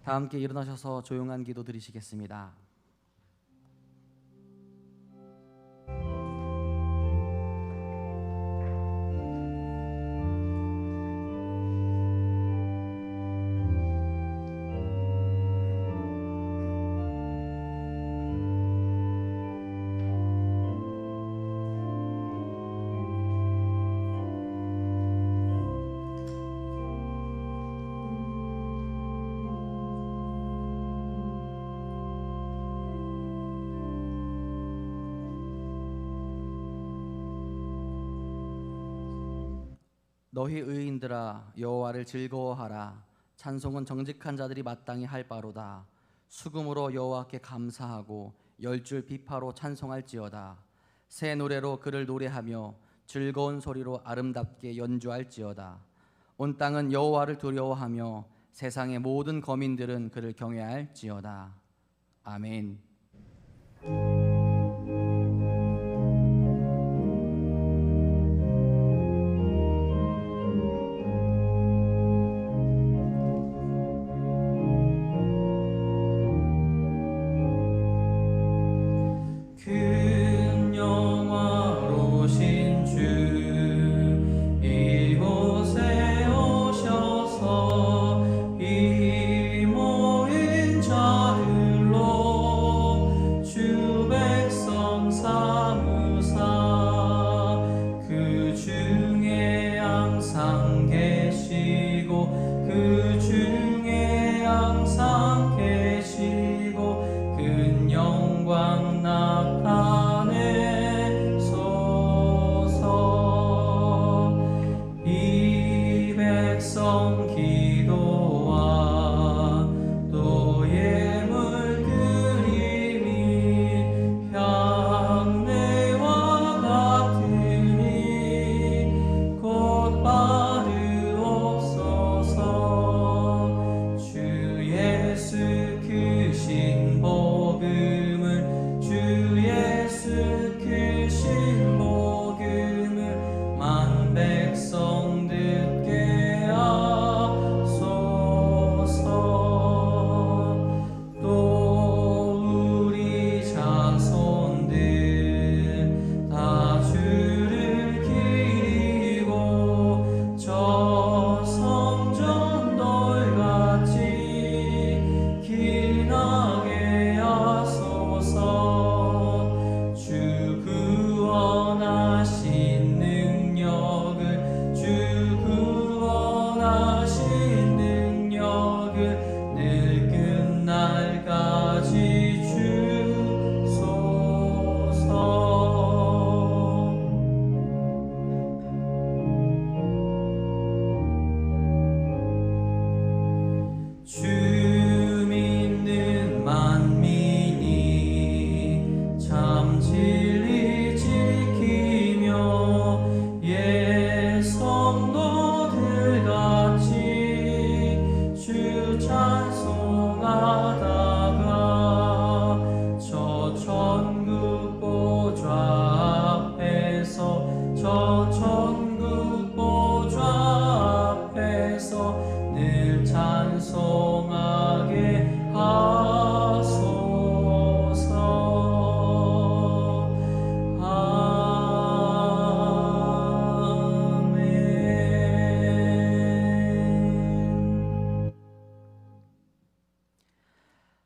다 함께 일어나셔서 조용한 기도 드리시겠습니다. 너희 의인들아 여호와를 즐거워하라. 찬송은 정직한 자들이 마땅히 할 바로다. 수금으로 여호와께 감사하고 열줄 비파로 찬송할지어다. 새 노래로 그를 노래하며 즐거운 소리로 아름답게 연주할지어다. 온 땅은 여호와를 두려워하며 세상의 모든 거민들은 그를 경외할지어다. 아멘.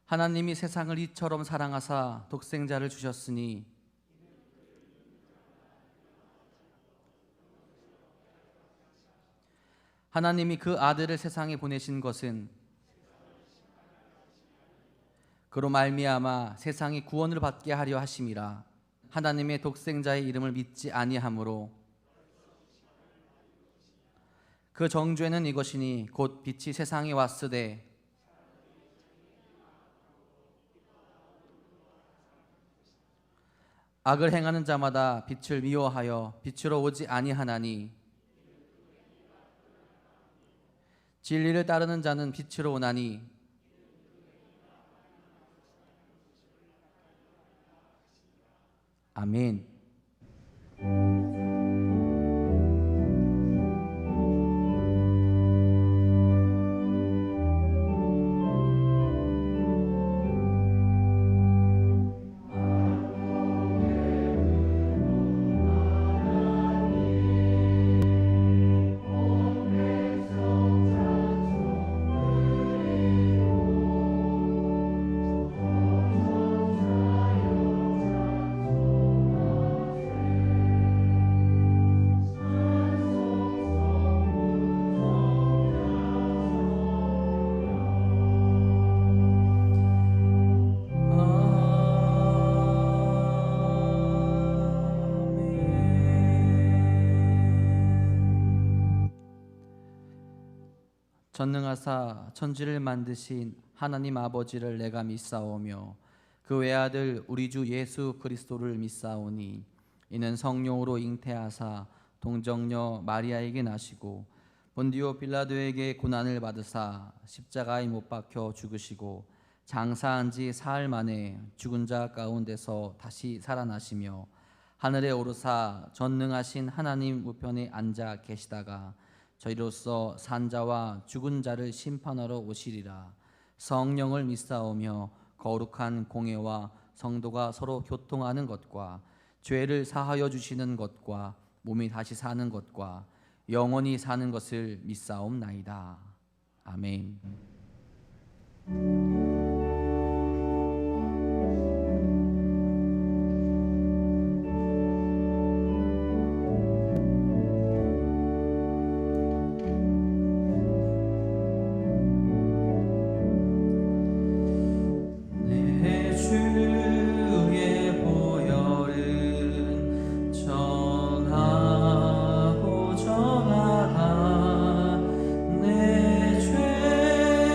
하나님이 세상을 이처럼 사랑하사 독생자를 주셨으니 하나님이 그 아들을 세상에 보내신 것은 그로 말미암아 세상이 구원을 받게 하려 하심이라. 하나님의 독생자의 이름을 믿지 아니하므로 그 정죄는 이것이니 곧 빛이 세상에 왔으되 악을 행하는 자마다 빛을 미워하여 빛으로 오지 아니하나니 진리를 따르는 자는 빛으로 오나니 아멘. 전능하사 천지를 만드신 하나님 아버지를 내가 믿사오며 그 외아들 우리 주 예수 그리스도를 믿사오니 이는 성령으로 잉태하사 동정녀 마리아에게 나시고 본디오 빌라도에게 고난을 받으사 십자가에 못 박혀 죽으시고 장사한 지 사흘 만에 죽은 자 가운데서 다시 살아나시며 하늘에 오르사 전능하신 하나님 우편에 앉아 계시다가 저희로서 산자와 죽은 자를 심판하러 오시리라. 성령을 믿사오며 거룩한 공예와 성도가 서로 교통하는 것과 죄를 사하여 주시는 것과 몸이 다시 사는 것과 영원히 사는 것을 믿사옵나이다. 아멘. 전하고 전하다 내 죄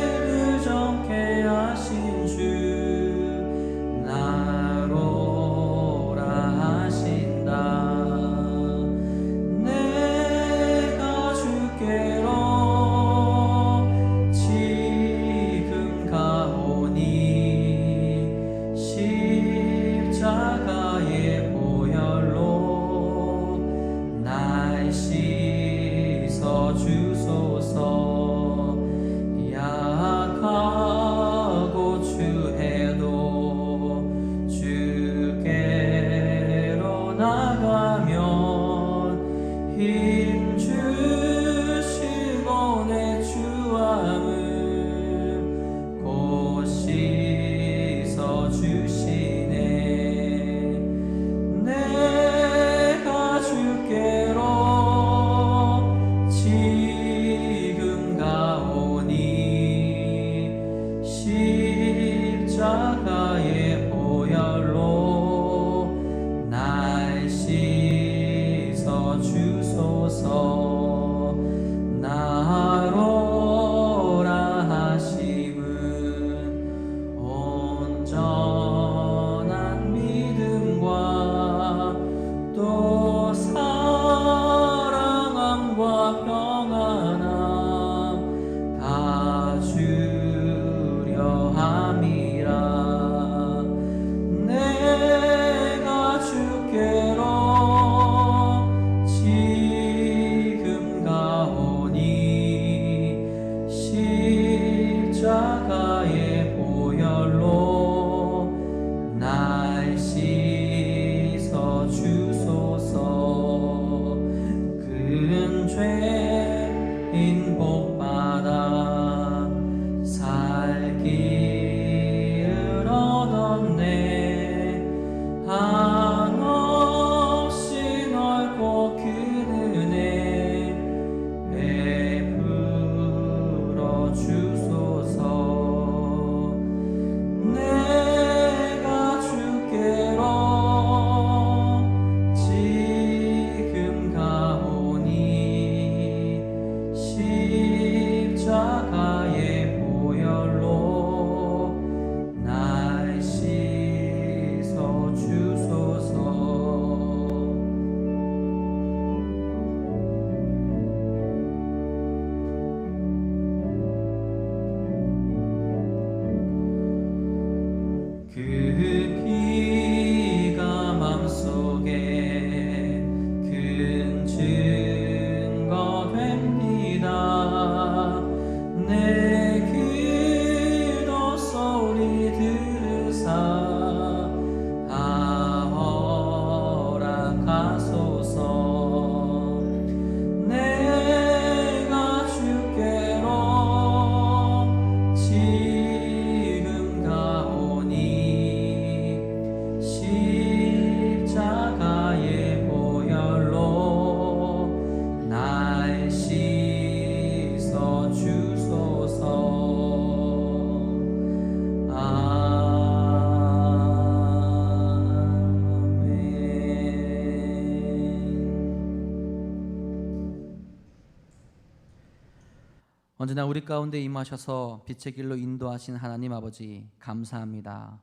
언제나 우리 가운데 임하셔서 빛의 길로 인도하신 하나님 아버지 감사합니다.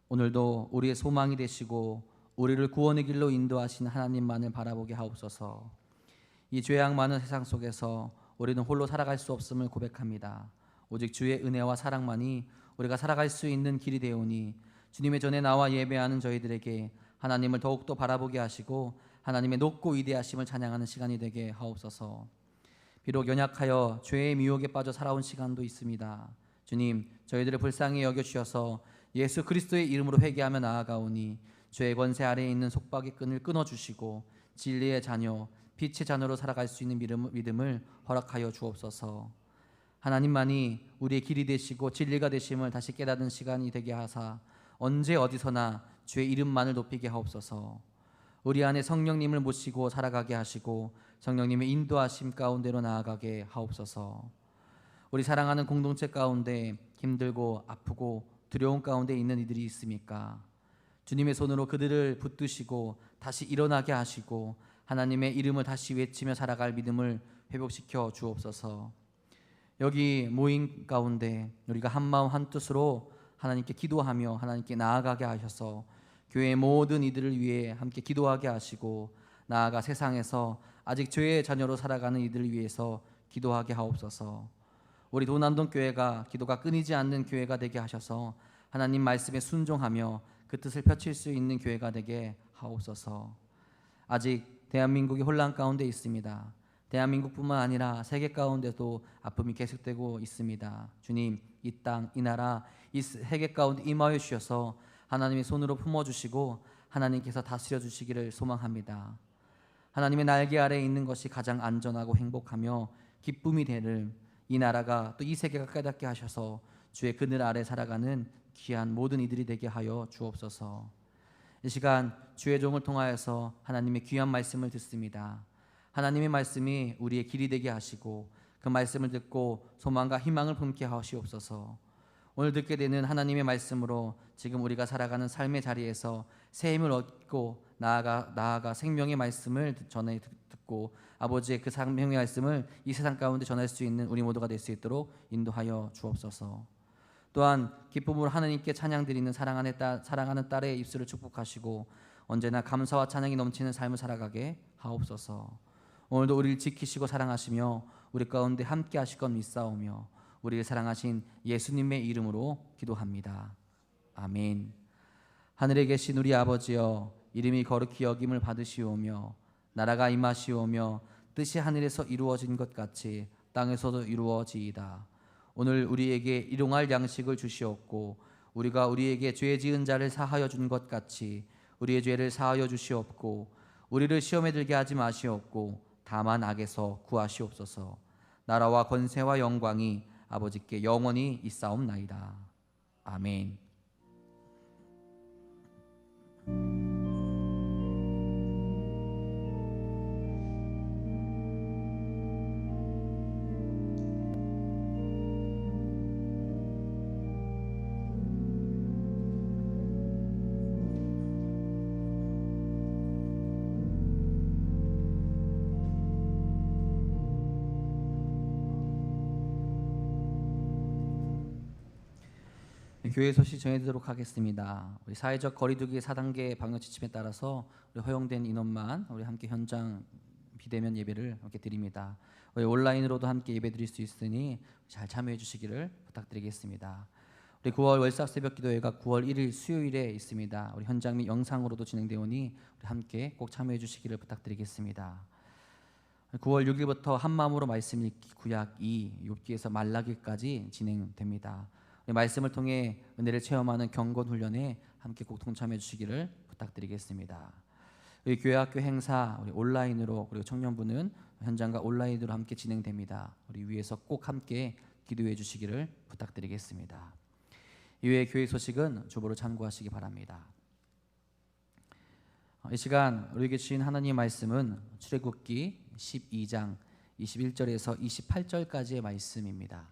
오늘도 우리의 소망이 되시고 우리를 구원의 길로 인도하신 하나님만을 바라보게 하옵소서. 이 죄악 많은 세상 속에서 우리는 홀로 살아갈 수 없음을 고백합니다. 오직 주의 은혜와 사랑만이 우리가 살아갈 수 있는 길이 되오니 주님의 전에 나와 예배하는 저희들에게 하나님을 더욱더 바라보게 하시고 하나님의 높고 위대하심을 찬양하는 시간이 되게 하옵소서. 비록 연약하여 죄의 미혹에 빠져 살아온 시간도 있습니다. 주님, 저희들을 불쌍히 여겨주셔서 예수 그리스도의 이름으로 회개하며 나아가오니 죄의 권세 아래에 있는 속박의 끈을 끊어주시고 진리의 자녀, 빛의 자녀로 살아갈 수 있는 믿음을 허락하여 주옵소서. 하나님만이 우리의 길이 되시고 진리가 되심을 다시 깨닫는 시간이 되게 하사 언제 어디서나 주의 이름만을 높이게 하옵소서. 우리 안에 성령님을 모시고 살아가게 하시고 성령님의 인도하심 가운데로 나아가게 하옵소서. 우리 사랑하는 공동체 가운데 힘들고 아프고 두려움 가운데 있는 이들이 있습니까? 주님의 손으로 그들을 붙드시고 다시 일어나게 하시고 하나님의 이름을 다시 외치며 살아갈 믿음을 회복시켜 주옵소서. 여기 모인 가운데 우리가 한마음 한뜻으로 하나님께 기도하며 하나님께 나아가게 하셔서 교회의 모든 이들을 위해 함께 기도하게 하시고 나아가 세상에서 아직 죄의 자녀로 살아가는 이들을 위해서 기도하게 하옵소서. 우리 도남동 교회가 기도가 끊이지 않는 교회가 되게 하셔서 하나님 말씀에 순종하며 그 뜻을 펼칠 수 있는 교회가 되게 하옵소서. 아직 대한민국이 혼란 가운데 있습니다. 대한민국뿐만 아니라 세계 가운데도 아픔이 계속되고 있습니다. 주님, 이 땅, 이 나라, 이 세계 가운데 임하여 주셔서 하나님의 손으로 품어주시고 하나님께서 다스려 주시기를 소망합니다. 하나님의 날개 아래에 있는 것이 가장 안전하고 행복하며 기쁨이 되는 이 나라가 또 이 세계가 깨닫게 하셔서 주의 그늘 아래 살아가는 귀한 모든 이들이 되게 하여 주옵소서. 이 시간 주의 종을 통하여서 하나님의 귀한 말씀을 듣습니다. 하나님의 말씀이 우리의 길이 되게 하시고 그 말씀을 듣고 소망과 희망을 품게 하시옵소서. 오늘 듣게 되는 하나님의 말씀으로 지금 우리가 살아가는 삶의 자리에서 새 힘을 얻고 나아가 생명의 말씀을 전해 듣고 아버지의 그 생명의 말씀을 이 세상 가운데 전할 수 있는 우리 모두가 될 수 있도록 인도하여 주옵소서. 또한 기쁨으로 하나님께 찬양드리는 사랑하는 딸의 입술을 축복하시고 언제나 감사와 찬양이 넘치는 삶을 살아가게 하옵소서. 오늘도 우리를 지키시고 사랑하시며 우리 가운데 함께 하실 것 믿사오며 우리를 사랑하신 예수님의 이름으로 기도합니다. 아멘. 하늘에 계신 우리 아버지여, 이름이 거룩히 여김을 받으시오며 나라가 임하시오며 뜻이 하늘에서 이루어진 것 같이 땅에서도 이루어지이다. 오늘 우리에게 일용할 양식을 주시옵고 우리가 우리에게 죄 지은 자를 사하여 준 것 같이 우리의 죄를 사하여 주시옵고 우리를 시험에 들게 하지 마시옵고 다만 악에서 구하시옵소서. 나라와 권세와 영광이 아버지께 영원히 있사옵나이다. 아멘. 교회 소식 전해드리도록 하겠습니다. 우리 사회적 거리두기 4단계 방역 지침에 따라서 우리 허용된 인원만 우리 함께 현장 비대면 예배를 함께 드립니다. 우리 온라인으로도 함께 예배드릴 수 있으니 잘 참여해 주시기를 부탁드리겠습니다. 우리 9월 월삭 새벽기도회가 9월 1일 수요일에 있습니다. 우리 현장 및 영상으로도 진행되오니 우리 함께 꼭 참여해 주시기를 부탁드리겠습니다. 9월 6일부터 한마음으로 말씀 읽기 구약 2, 욥기에서 말라기까지 진행됩니다. 말씀을 통해 은혜를 체험하는 경건 훈련에 함께 꼭 동참해 주시기를 부탁드리겠습니다. 우리 교회학교 행사 우리 온라인으로 그리고 청년부는 현장과 온라인으로 함께 진행됩니다. 우리 위에서 꼭 함께 기도해 주시기를 부탁드리겠습니다. 이외의 교회 소식은 주보로 참고하시기 바랍니다. 이 시간 우리에게 주신 하나님의 말씀은 출애굽기 12장 21절에서 28절까지의 말씀입니다.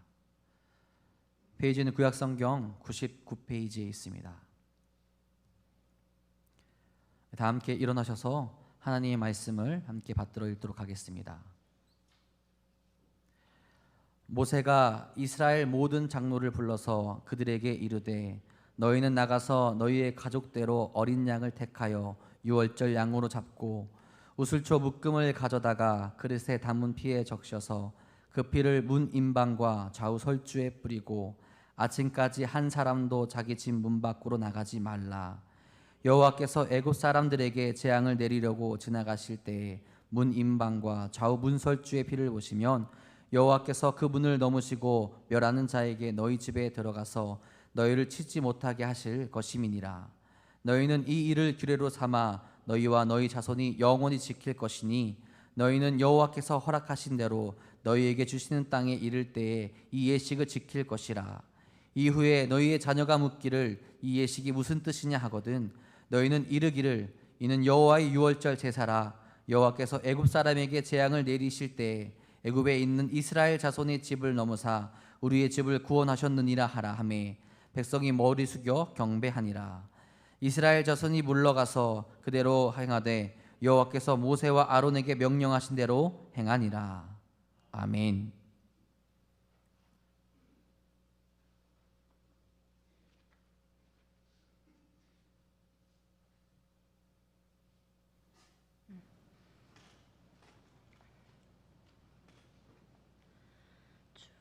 페이지는 구약성경 99페이지에 있습니다. 다 함께 일어나셔서 하나님의 말씀을 함께 받들어 읽도록 하겠습니다. 모세가 이스라엘 모든 장로를 불러서 그들에게 이르되 너희는 나가서 너희의 가족대로 어린 양을 택하여 유월절 양으로 잡고 우슬초 묶음을 가져다가 그릇에 담은 피에 적셔서 그 피를 문 임방과 좌우 설주에 뿌리고 아침까지 한 사람도 자기 집 문 밖으로 나가지 말라. 여호와께서 애굽 사람들에게 재앙을 내리려고 지나가실 때에 문 임방과 좌우 문 설주의 피를 보시면 여호와께서 그 문을 넘으시고 멸하는 자에게 너희 집에 들어가서 너희를 치지 못하게 하실 것임이니라. 너희는 이 일을 규례로 삼아 너희와 너희 자손이 영원히 지킬 것이니 너희는 여호와께서 허락하신 대로 너희에게 주시는 땅에 이를 때에 이 예식을 지킬 것이라. 이후에 너희의 자녀가 묻기를 이 예식이 무슨 뜻이냐 하거든 너희는 이르기를 이는 여호와의 유월절 제사라. 여호와께서 애굽 사람에게 재앙을 내리실 때에 애굽에 있는 이스라엘 자손의 집을 넘으사 우리의 집을 구원하셨느니라 하라 하매 백성이 머리 숙여 경배하니라. 이스라엘 자손이 물러가서 그대로 행하되 여호와께서 모세와 아론에게 명령하신 대로 행하니라. 아멘.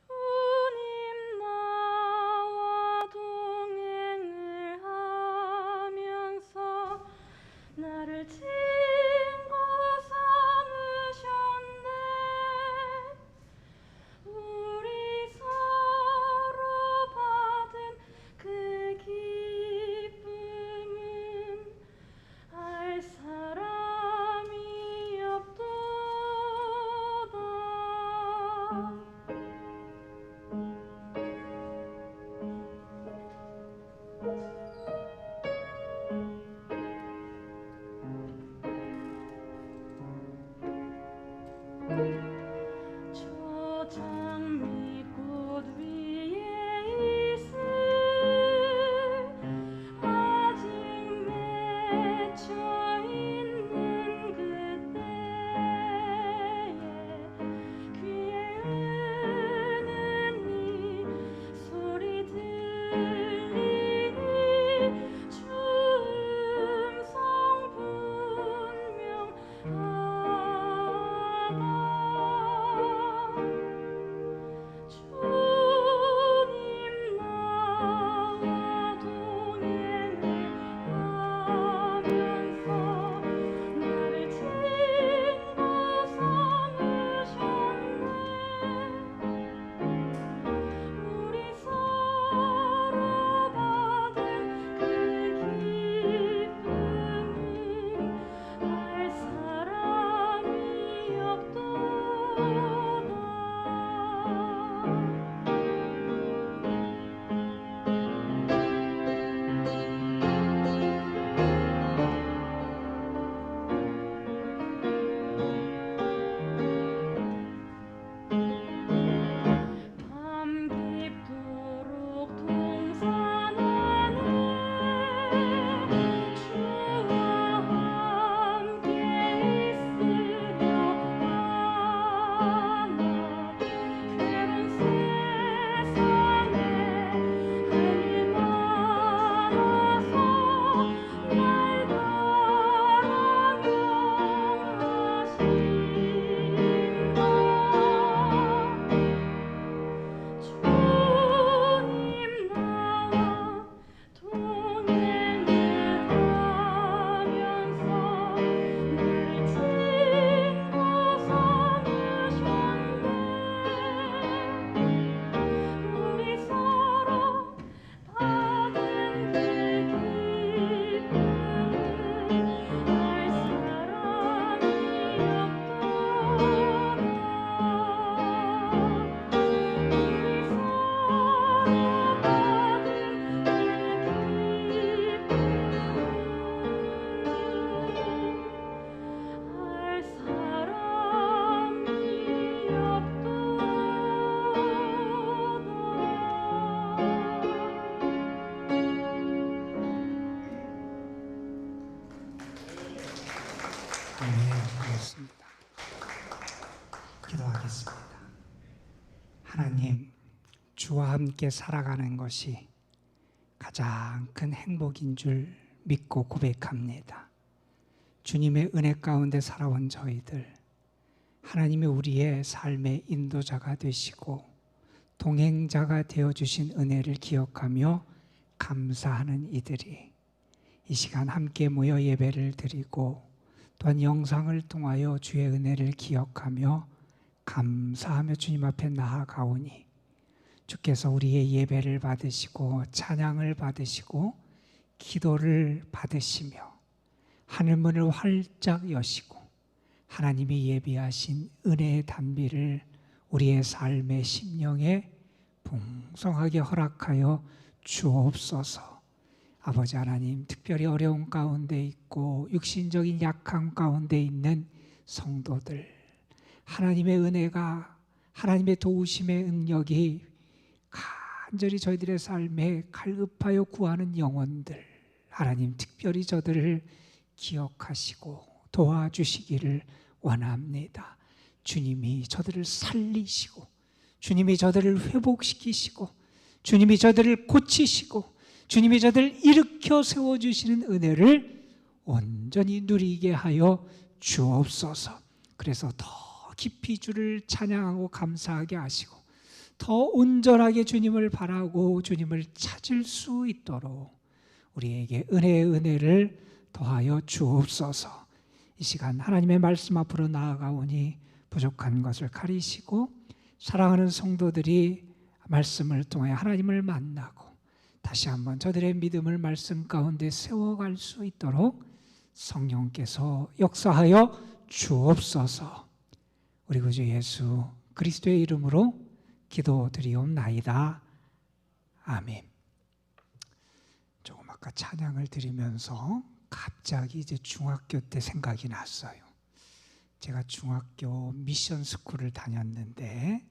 주님 나와 동행을 하면서 나를 친구 삼으셨네. 하나님, 주와 함께 살아가는 것이 가장 큰 행복인 줄 믿고 고백합니다. 주님의 은혜 가운데 살아온 저희들, 하나님이 우리의 삶의 인도자가 되시고 동행자가 되어주신 은혜를 기억하며 감사하는 이들이 이 시간 함께 모여 예배를 드리고 또한 영상을 통하여 주의 은혜를 기억하며 감사하며 주님 앞에 나아가오니 주께서 우리의 예배를 받으시고 찬양을 받으시고 기도를 받으시며 하늘문을 활짝 여시고 하나님이 예비하신 은혜의 단비를 우리의 삶의 심령에 풍성하게 허락하여 주옵소서. 아버지 하나님, 특별히 어려운 가운데 있고 육신적인 약함 가운데 있는 성도들, 하나님의 은혜가, 하나님의 도우심의 능력이 간절히 저희들의 삶에 갈급하여 구하는 영혼들, 하나님 특별히 저들을 기억하시고 도와주시기를 원합니다. 주님이 저들을 살리시고 주님이 저들을 회복시키시고 주님이 저들을 고치시고 주님이 저들을 일으켜 세워주시는 은혜를 온전히 누리게 하여 주옵소서. 그래서 더 깊이 주를 찬양하고 감사하게 하시고 더 온전하게 주님을 바라고 주님을 찾을 수 있도록 우리에게 은혜의 은혜를 더하여 주옵소서. 이 시간 하나님의 말씀 앞으로 나아가오니 부족한 것을 가리시고 사랑하는 성도들이 말씀을 통해 하나님을 만나고 다시 한번 저들의 믿음을 말씀 가운데 세워갈 수 있도록 성령께서 역사하여 주옵소서. 우리 구주 예수 그리스도의 이름으로 기도드리옵나이다. 아멘. 조금 아까 찬양을 드리면서 갑자기 이제 중학교 때 생각이 났어요. 제가 중학교 미션 스쿨을 다녔는데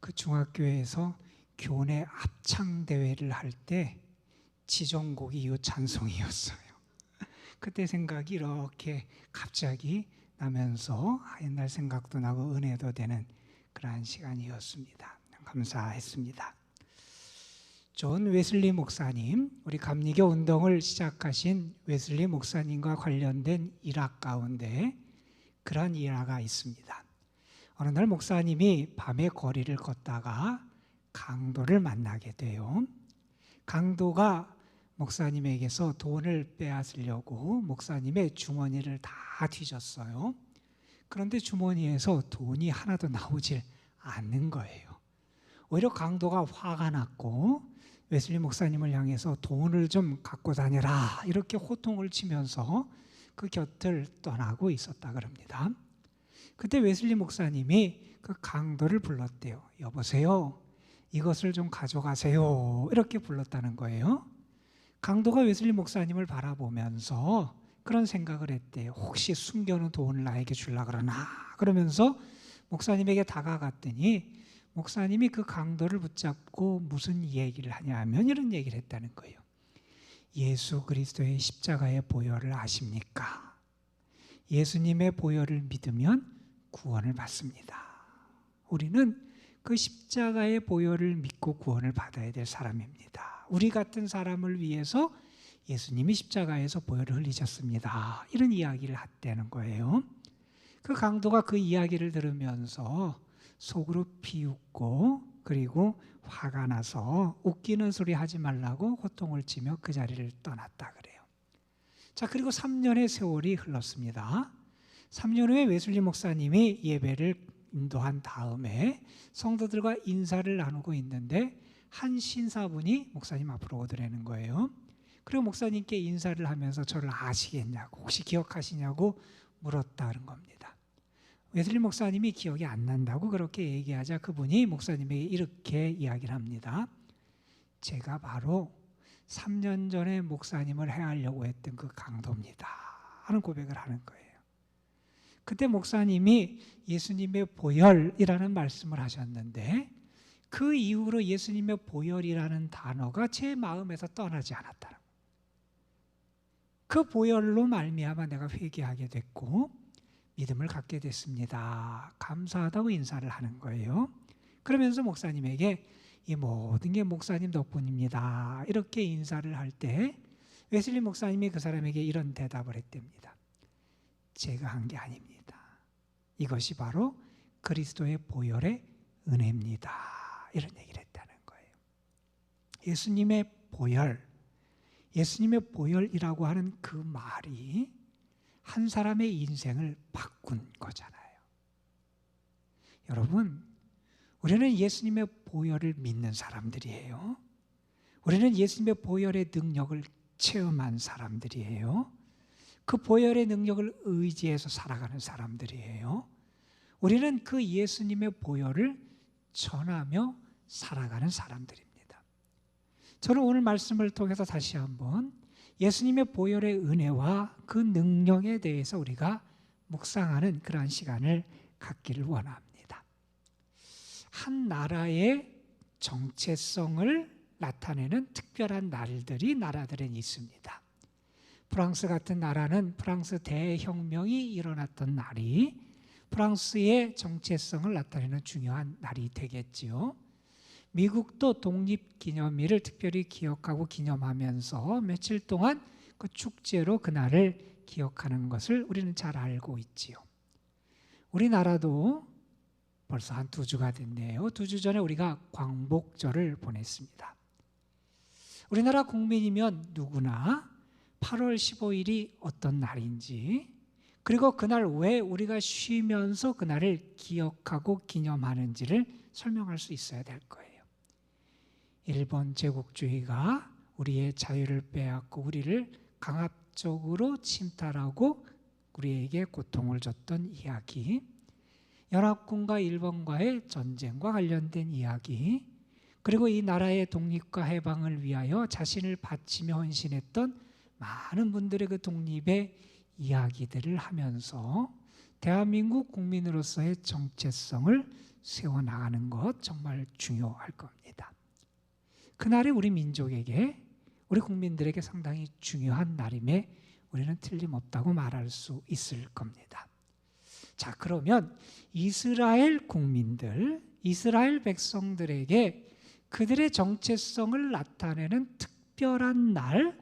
그 중학교에서 교내 합창 대회를 할 때 지정곡이 이 찬송이었어요. 그때 생각이 이렇게 갑자기 나면서 옛날 생각도 나고 은혜도 되는 그러한 시간이었습니다. 감사했습니다. 존 웨슬리 목사님, 우리 감리교 운동을 시작하신 웨슬리 목사님과 관련된 일화 가운데 그런 일화가 있습니다. 어느 날 목사님이 밤에 거리를 걷다가 강도를 만나게 돼요. 강도가 목사님에게서 돈을 빼앗으려고 목사님의 주머니를 다 뒤졌어요. 그런데 주머니에서 돈이 하나도 나오질 않는 거예요. 오히려 강도가 화가 났고 웨슬리 목사님을 향해서 돈을 좀 갖고 다녀라 이렇게 호통을 치면서 그 곁을 떠나고 있었다 그럽니다. 그때 웨슬리 목사님이 그 강도를 불렀대요. 여보세요, 이것을 좀 가져가세요 이렇게 불렀다는 거예요. 강도가 웨슬리 목사님을 바라보면서 그런 생각을 했대요. 혹시 숨겨놓은 돈을 나에게 주려고 그러나 그러면서 목사님에게 다가갔더니 목사님이 그 강도를 붙잡고 무슨 얘기를 하냐면 이런 얘기를 했다는 거예요. 예수 그리스도의 십자가의 보혈을 아십니까? 예수님의 보혈을 믿으면 구원을 받습니다. 우리는 그 십자가의 보혈을 믿고 구원을 받아야 될 사람입니다. 우리 같은 사람을 위해서 예수님이 십자가에서 보혈을 흘리셨습니다. 이런 이야기를 했다는 거예요. 그 강도가 그 이야기를 들으면서 속으로 비웃고 그리고 화가 나서 웃기는 소리 하지 말라고 호통을 치며 그 자리를 떠났다 그래요. 자, 그리고 3년의 세월이 흘렀습니다. 3년 후에 웨슬리 목사님이 예배를 인도한 다음에 성도들과 인사를 나누고 있는데 한 신사분이 목사님 앞으로 오더라는 거예요. 그리고 목사님께 인사를 하면서 저를 아시겠냐고 혹시 기억하시냐고 물었다는 겁니다. 웨슬리 목사님이 기억이 안 난다고 그렇게 얘기하자 그분이 목사님에게 이렇게 이야기를 합니다. 제가 바로 3년 전에 목사님을 해하려고 했던 그 강도입니다 하는 고백을 하는 거예요. 그때 목사님이 예수님의 보혈이라는 말씀을 하셨는데 그 이후로 예수님의 보혈이라는 단어가 제 마음에서 떠나지 않았다는 거예요. 그 보혈로 말미암아 내가 회개하게 됐고 믿음을 갖게 됐습니다. 감사하다고 인사를 하는 거예요. 그러면서 목사님에게 이 모든 게 목사님 덕분입니다. 이렇게 인사를 할 때 웨슬리 목사님이 그 사람에게 이런 대답을 했답니다. 제가 한 게 아닙니다. 이것이 바로 그리스도의 보혈의 은혜입니다. 이런 얘기를 했다는 거예요. 예수님의 보혈이라고 하는 그 말이 한 사람의 인생을 바꾼 거잖아요. 여러분, 우리는 예수님의 보혈을 믿는 사람들이에요. 우리는 예수님의 보혈의 능력을 체험한 사람들이에요. 그 보혈의 능력을 의지해서 살아가는 사람들이에요. 우리는 그 예수님의 보혈을 전하며 살아가는 사람들입니다. 저는 오늘 말씀을 통해서 다시 한번 예수님의 보혈의 은혜와 그 능력에 대해서 우리가 묵상하는 그러한 시간을 갖기를 원합니다. 한 나라의 정체성을 나타내는 특별한 날들이 나라들은 있습니다. 프랑스 같은 나라는 프랑스 대혁명이 일어났던 날이 프랑스의 정체성을 나타내는 중요한 날이 되겠지요. 미국도 독립기념일을 특별히 기억하고 기념하면서 며칠 동안 그 축제로 그날을 기억하는 것을 우리는 잘 알고 있지요. 우리나라도 벌써 한 2주가 됐네요. 2주 전에 우리가 광복절을 보냈습니다. 우리나라 국민이면 누구나 8월 15일이 어떤 날인지, 그리고 그날 왜 우리가 쉬면서 그날을 기억하고 기념하는지를 설명할 수 있어야 될 거예요. 일본 제국주의가 우리의 자유를 빼앗고 우리를 강압적으로 침탈하고 우리에게 고통을 줬던 이야기, 연합군과 일본과의 전쟁과 관련된 이야기, 그리고 이 나라의 독립과 해방을 위하여 자신을 바치며 헌신했던 많은 분들의 그 독립의 이야기들을 하면서 대한민국 국민으로서의 정체성을 세워나가는 것 정말 중요할 겁니다. 그날이 우리 민족에게, 우리 국민들에게 상당히 중요한 날임에 우리는 틀림없다고 말할 수 있을 겁니다. 자, 그러면 이스라엘 국민들, 이스라엘 백성들에게 그들의 정체성을 나타내는 특별한 날,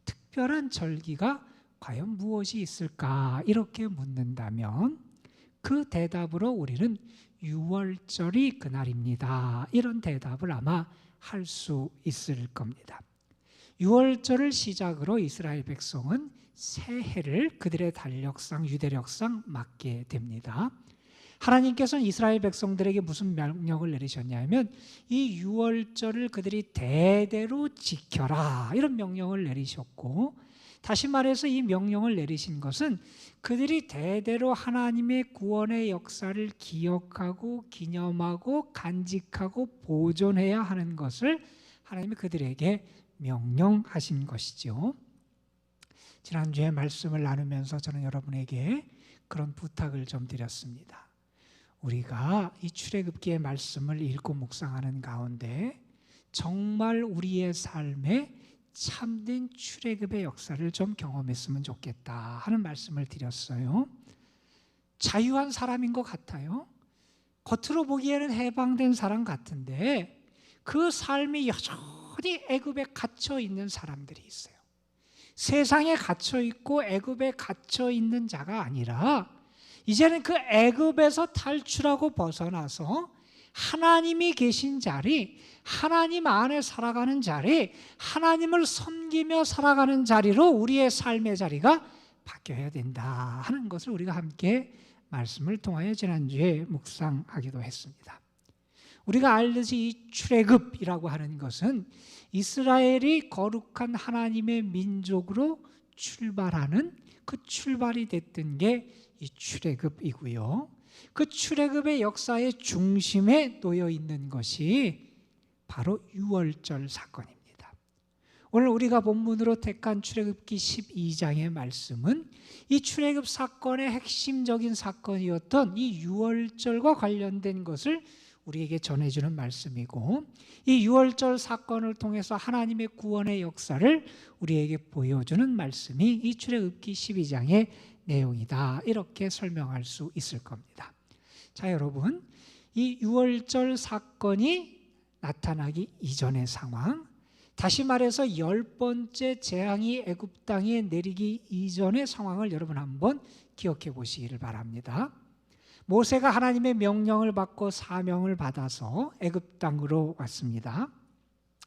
특별한 절기가 과연 무엇이 있을까? 이렇게 묻는다면 그 대답으로 우리는 유월절이 그날입니다. 이런 대답을 아마 할 수 있을 겁니다. 유월절을 시작으로 이스라엘 백성은 새해를 그들의 달력상, 유대력상 맞게 됩니다. 하나님께서는 이스라엘 백성들에게 무슨 명령을 내리셨냐면 이 유월절을 그들이 대대로 지켜라, 이런 명령을 내리셨고, 다시 말해서 이 명령을 내리신 것은 그들이 대대로 하나님의 구원의 역사를 기억하고 기념하고 간직하고 보존해야 하는 것을 하나님이 그들에게 명령하신 것이죠. 지난주에 말씀을 나누면서 저는 여러분에게 그런 부탁을 좀 드렸습니다. 우리가 이 출애굽기의 말씀을 읽고 묵상하는 가운데 정말 우리의 삶에 참된 출애굽의 역사를 좀 경험했으면 좋겠다 하는 말씀을 드렸어요. 자유한 사람인 것 같아요. 겉으로 보기에는 해방된 사람 같은데 그 삶이 여전히 애굽에 갇혀 있는 사람들이 있어요. 세상에 갇혀 있고 애굽에 갇혀 있는 자가 아니라 이제는 그 애굽에서 탈출하고 벗어나서 하나님이 계신 자리, 하나님 안에 살아가는 자리, 하나님을 섬기며 살아가는 자리로 우리의 삶의 자리가 바뀌어야 된다 하는 것을 우리가 함께 말씀을 통하여 지난주에 묵상하기도 했습니다. 우리가 알듯이 이 출애굽이라고 하는 것은 이스라엘이 거룩한 하나님의 민족으로 출발하는 그 출발이 됐던 게 이 출애굽이고요. 그 출애굽의 역사의 중심에 놓여 있는 것이 바로 유월절 사건입니다. 오늘 우리가 본문으로 택한 출애굽기 12장의 말씀은 이 출애굽 사건의 핵심적인 사건이었던 이 유월절과 관련된 것을 우리에게 전해주는 말씀이고, 이 유월절 사건을 통해서 하나님의 구원의 역사를 우리에게 보여주는 말씀이 이 출애굽기 12장의 내용이다, 이렇게 설명할 수 있을 겁니다. 자, 여러분, 이 유월절 사건이 나타나기 이전의 상황, 다시 말해서 10번째 재앙이 애굽 땅에 내리기 이전의 상황을 여러분 한번 기억해 보시기를 바랍니다. 모세가 하나님의 명령을 받고 사명을 받아서 애굽 땅으로 왔습니다.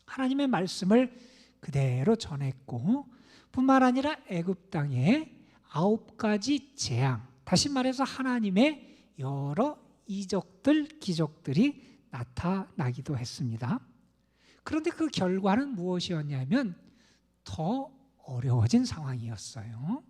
하나님의 말씀을 그대로 전했고, 뿐만 아니라 애굽 땅에 9가지 재앙, 다시 말해서 하나님의 여러 이적들, 기적들이 나타나기도 했습니다. 그런데 그 결과는 무엇이었냐면 더 어려워진 상황이었어요.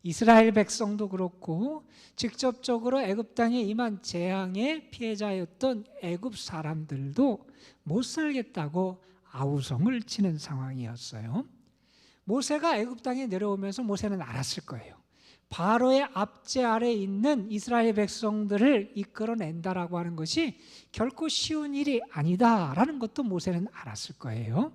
이스라엘 백성도 그렇고 직접적으로 애굽 땅에 임한 재앙의 피해자였던 애굽 사람들도 못 살겠다고 아우성을 치는 상황이었어요. 모세가 애굽 땅에 내려오면서 모세는 알았을 거예요. 바로의 압제 아래 있는 이스라엘 백성들을 이끌어낸다라고 하는 것이 결코 쉬운 일이 아니다라는 것도 모세는 알았을 거예요.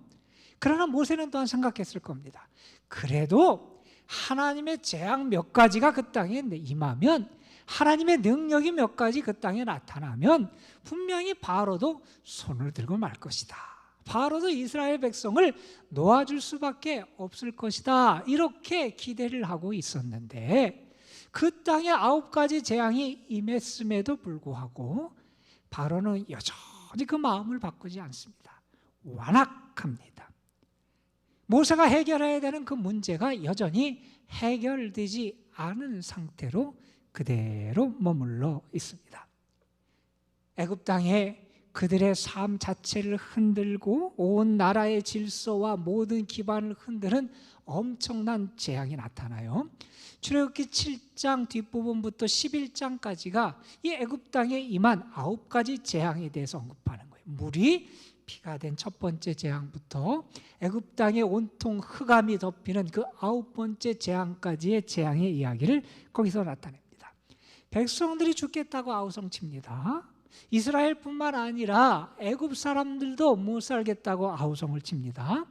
그러나 모세는 또한 생각했을 겁니다. 그래도 하나님의 재앙 몇 가지가 그 땅에 임하면, 하나님의 능력이 몇 가지 그 땅에 나타나면 분명히 바로도 손을 들고 말 것이다. 바로도 이스라엘 백성을 놓아줄 수밖에 없을 것이다. 이렇게 기대를 하고 있었는데 그 땅에 9가지 재앙이 임했음에도 불구하고 바로는 여전히 그 마음을 바꾸지 않습니다. 완악합니다. 모세가 해결해야 되는 그 문제가 여전히 해결되지 않은 상태로 그대로 머물러 있습니다. 애굽 땅에 그들의 삶 자체를 흔들고 온 나라의 질서와 모든 기반을 흔드는 엄청난 재앙이 나타나요. 출애굽기 7장 뒷부분부터 11장까지가 이 애굽 땅에 임한 9가지 재앙에 대해서 언급하는 거예요. 물이 피가 된 첫 번째 재앙부터 애굽 땅에 온통 흑암이 덮이는 그 9번째 재앙까지의 재앙의 이야기를 거기서 나타냅니다. 백성들이 죽겠다고 아우성칩니다. 이스라엘뿐만 아니라 애굽 사람들도 못 살겠다고 아우성을 칩니다.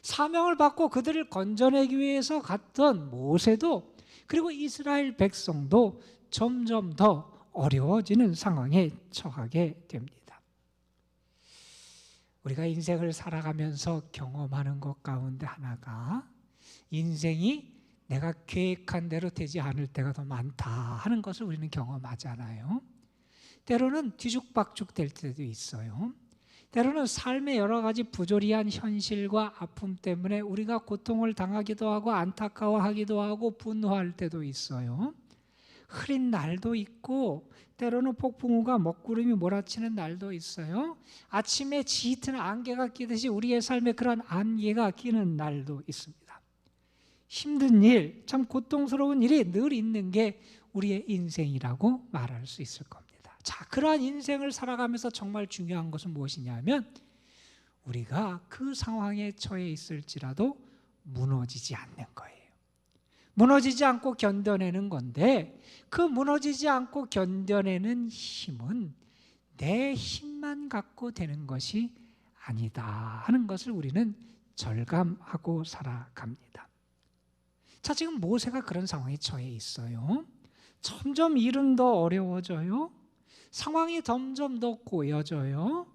사명을 받고 그들을 건져내기 위해서 갔던 모세도, 그리고 이스라엘 백성도 점점 더 어려워지는 상황에 처하게 됩니다. 우리가 인생을 살아가면서 경험하는 것 가운데 하나가 인생이 내가 계획한 대로 되지 않을 때가 더 많다 하는 것을 우리는 경험하잖아요. 때로는 뒤죽박죽 될 때도 있어요. 때로는 삶의 여러 가지 부조리한 현실과 아픔 때문에 우리가 고통을 당하기도 하고 안타까워하기도 하고 분노할 때도 있어요. 흐린 날도 있고 때로는 폭풍우가 먹구름이 몰아치는 날도 있어요. 아침에 짙은 안개가 끼듯이 우리의 삶에 그런 안개가 끼는 날도 있습니다. 힘든 일, 참 고통스러운 일이 늘 있는 게 우리의 인생이라고 말할 수 있을 겁니다. 자, 그러한 인생을 살아가면서 정말 중요한 것은 무엇이냐면 우리가 그 상황에 처해 있을지라도 무너지지 않는 거예요. 무너지지 않고 견뎌내는 건데 그 무너지지 않고 견뎌내는 힘은 내 힘만 갖고 되는 것이 아니다 하는 것을 우리는 절감하고 살아갑니다. 자, 지금 모세가 그런 상황에 처해 있어요. 점점 일은 더 어려워져요. 상황이 점점 더 꼬여져요.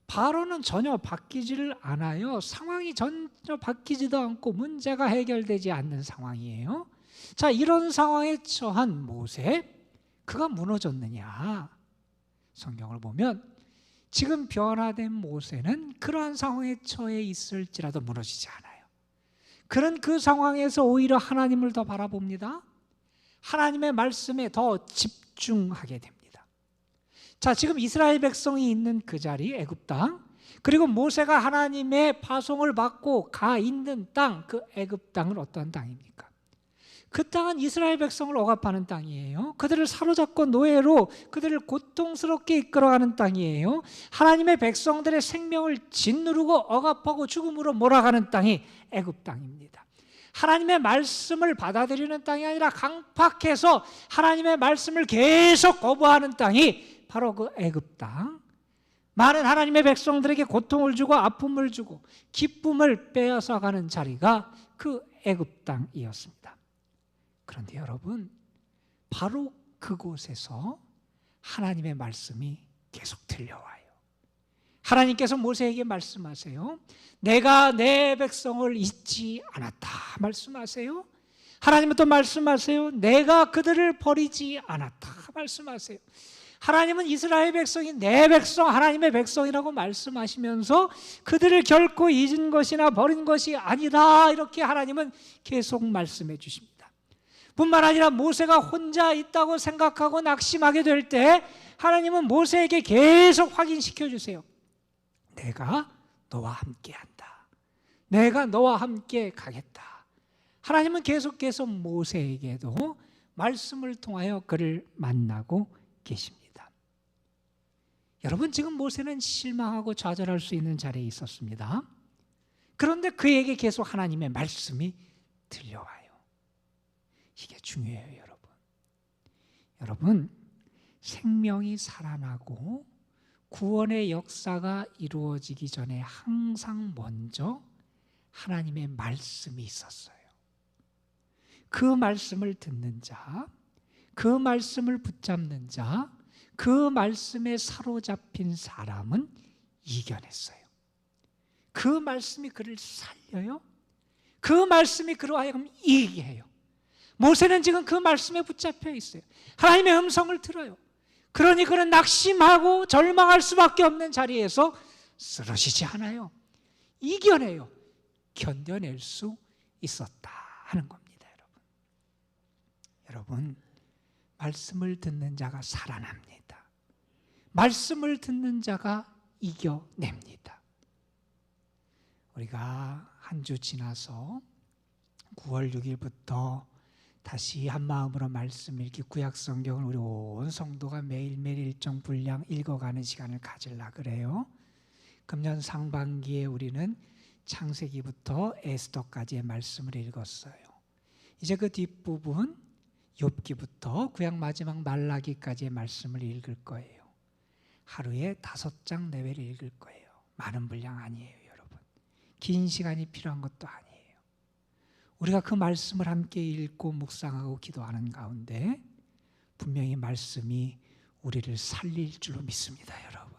바로는 전혀 바뀌지를 않아요. 상황이 전혀 바뀌지도 않고 문제가 해결되지 않는 상황이에요. 자, 이런 상황에 처한 모세, 그가 무너졌느냐? 성경을 보면 지금 변화된 모세는 그러한 상황에 처해 있을지라도 무너지지 않아요. 그는 그 상황에서 오히려 하나님을 더 바라봅니다. 하나님의 말씀에 더 집중하게 됩니다. 자, 지금 이스라엘 백성이 있는 그 자리, 애굽 땅, 그리고 모세가 하나님의 파송을 받고 가 있는 땅, 그 애굽 땅은 어떤 땅입니까? 그 땅은 이스라엘 백성을 억압하는 땅이에요. 그들을 사로잡고 노예로 그들을 고통스럽게 이끌어가는 땅이에요. 하나님의 백성들의 생명을 짓누르고 억압하고 죽음으로 몰아가는 땅이 애굽 땅입니다. 하나님의 말씀을 받아들이는 땅이 아니라 강팍해서 하나님의 말씀을 계속 거부하는 땅이 바로 그 애굽 땅. 많은 하나님의 백성들에게 고통을 주고 아픔을 주고 기쁨을 빼앗아가는 자리가 그 애굽 땅이었습니다. 그런데 여러분, 바로 그곳에서 하나님의 말씀이 계속 들려와요. 하나님께서 모세에게 말씀하세요. 내가 내 백성을 잊지 않았다 말씀하세요. 하나님은 또 말씀하세요. 내가 그들을 버리지 않았다 말씀하세요. 하나님은 이스라엘 백성이 내 백성, 하나님의 백성이라고 말씀하시면서 그들을 결코 잊은 것이나 버린 것이 아니다, 이렇게 하나님은 계속 말씀해 주십니다. 뿐만 아니라 모세가 혼자 있다고 생각하고 낙심하게 될 때 하나님은 모세에게 계속 확인시켜 주세요. 내가 너와 함께 한다. 내가 너와 함께 가겠다. 하나님은 계속해서 모세에게도 말씀을 통하여 그를 만나고 계십니다. 여러분, 지금 모세는 실망하고 좌절할 수 있는 자리에 있었습니다. 그런데 그에게 계속 하나님의 말씀이 들려와요. 이게 중요해요, 여러분. 여러분, 생명이 살아나고 구원의 역사가 이루어지기 전에 항상 먼저 하나님의 말씀이 있었어요. 그 말씀을 듣는 자, 그 말씀을 붙잡는 자, 그 말씀에 사로잡힌 사람은 이겨냈어요. 그 말씀이 그를 살려요. 그 말씀이 그로 하여금 이기게 해요. 모세는 지금 그 말씀에 붙잡혀 있어요. 하나님의 음성을 들어요. 그러니 그는 낙심하고 절망할 수밖에 없는 자리에서 쓰러지지 않아요. 이겨내요. 견뎌낼 수 있었다 하는 겁니다, 여러분. 여러분, 말씀을 듣는 자가 살아납니다. 말씀을 듣는 자가 이겨냅니다. 우리가 한 주 지나서 9월 6일부터 다시 한 마음으로 말씀 읽기, 구약 성경을 우리 온 성도가 매일매일 일정 분량 읽어가는 시간을 가지려고 그래요. 금년 상반기에 우리는 창세기부터 에스더까지의 말씀을 읽었어요. 이제 그 뒷부분 욥기부터 구약 마지막 말라기까지의 말씀을 읽을 거예요. 하루에 5장 내외를 읽을 거예요. 많은 분량 아니에요, 여러분. 긴 시간이 필요한 것도 아니에요. 우리가 그 말씀을 함께 읽고 묵상하고 기도하는 가운데 분명히 말씀이 우리를 살릴 줄로 믿습니다, 여러분.